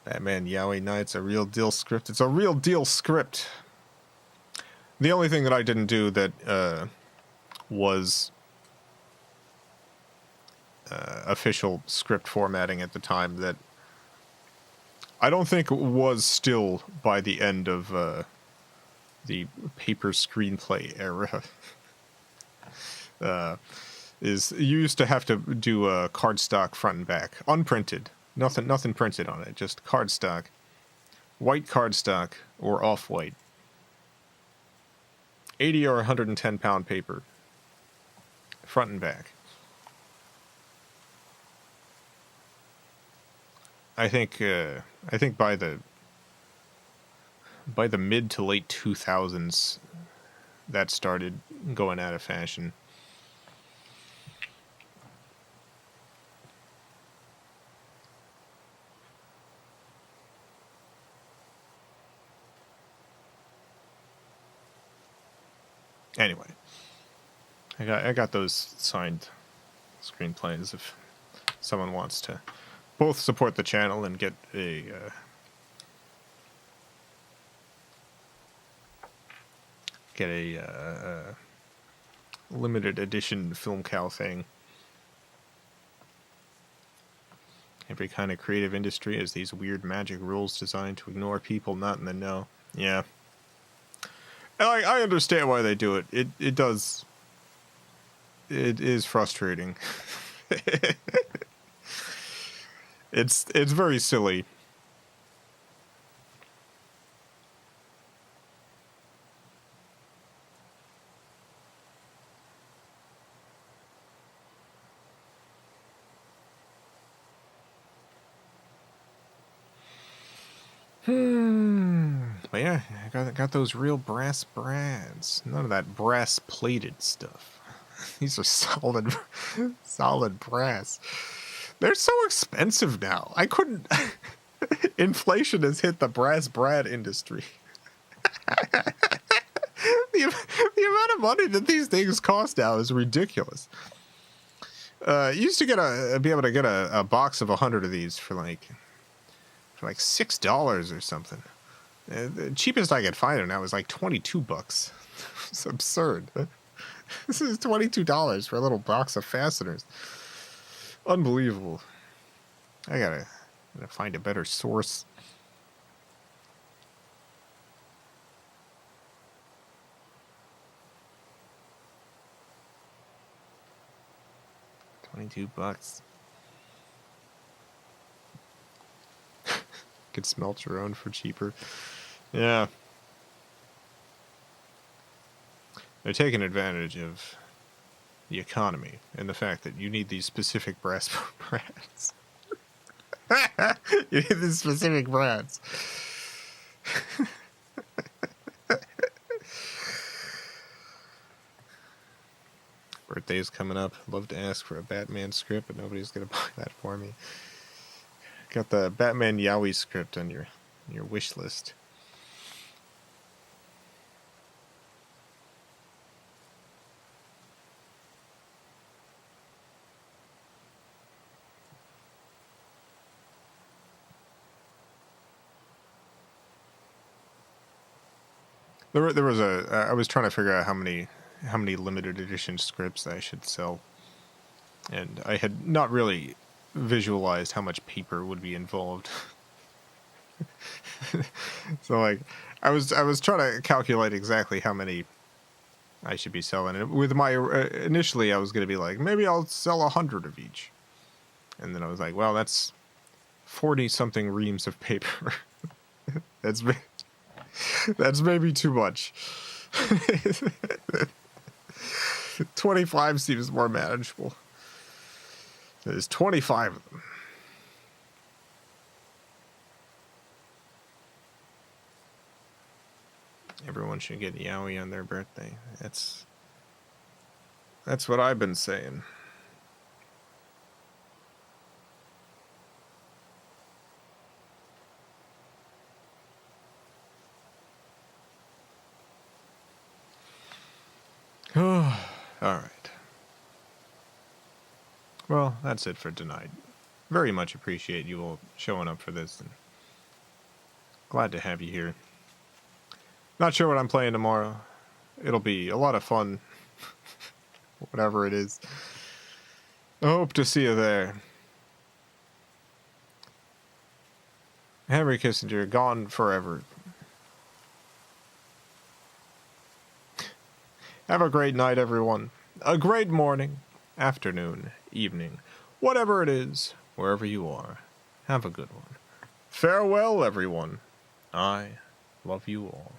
Batman Yowie Night's a real deal script. It's a real deal script. The only thing that I didn't do that was official script formatting at the time that I don't think was still by the end of the paper screenplay era. Is you used to have to do a cardstock front and back, unprinted, nothing printed on it, just cardstock, white cardstock or off-white, 80 or 110 pound paper, front and back. I think by the mid to late 2000s, that started going out of fashion. Anyway, I got those signed screenplays if someone wants to both support the channel and get a limited edition FilmCow thing. Every kind of creative industry has these weird magic rules designed to ignore people not in the know. Yeah. I understand why they do it. It does. It is frustrating. It's very silly. But yeah, I got those real brass brads. None of that brass plated stuff. These are solid solid brass. They're so expensive now. I couldn't inflation has hit the brass brad industry. the amount of money that these things cost now is ridiculous. You used to be able to get a box of 100 of these for like $6 or something. The cheapest I could find them now was like $22. It's absurd. This is $22 for a little box of fasteners. Unbelievable. I gotta find a better source. $22. Could smelt your own for cheaper. Yeah. They're taking advantage of the economy and the fact that you need these specific brass brads. You need these specific brads. Birthday's coming up. Love to ask for a Batman script, but nobody's gonna buy that for me. Got the Batman Yowie script on your wish list. There was I was trying to figure out how many limited edition scripts I should sell, and I had not really visualized how much paper would be involved. So like I was trying to calculate exactly how many I should be selling, and with my initially I was going to be like, maybe I'll sell 100 of each, and then I was like, well, that's 40 something reams of paper. That's maybe too much. 25 seems more manageable. There's 25 of them. Everyone should get Yowie on their birthday. That's what I've been saying. Oh, all right. Well, that's it for tonight. Very much appreciate you all showing up for this, and glad to have you here. Not sure what I'm playing tomorrow. It'll be a lot of fun. Whatever it is. I hope to see you there. Henry Kissinger, gone forever. Have a great night, everyone. A great morning, afternoon, evening, whatever it is, wherever you are. Have a good one. Farewell, everyone. I love you all.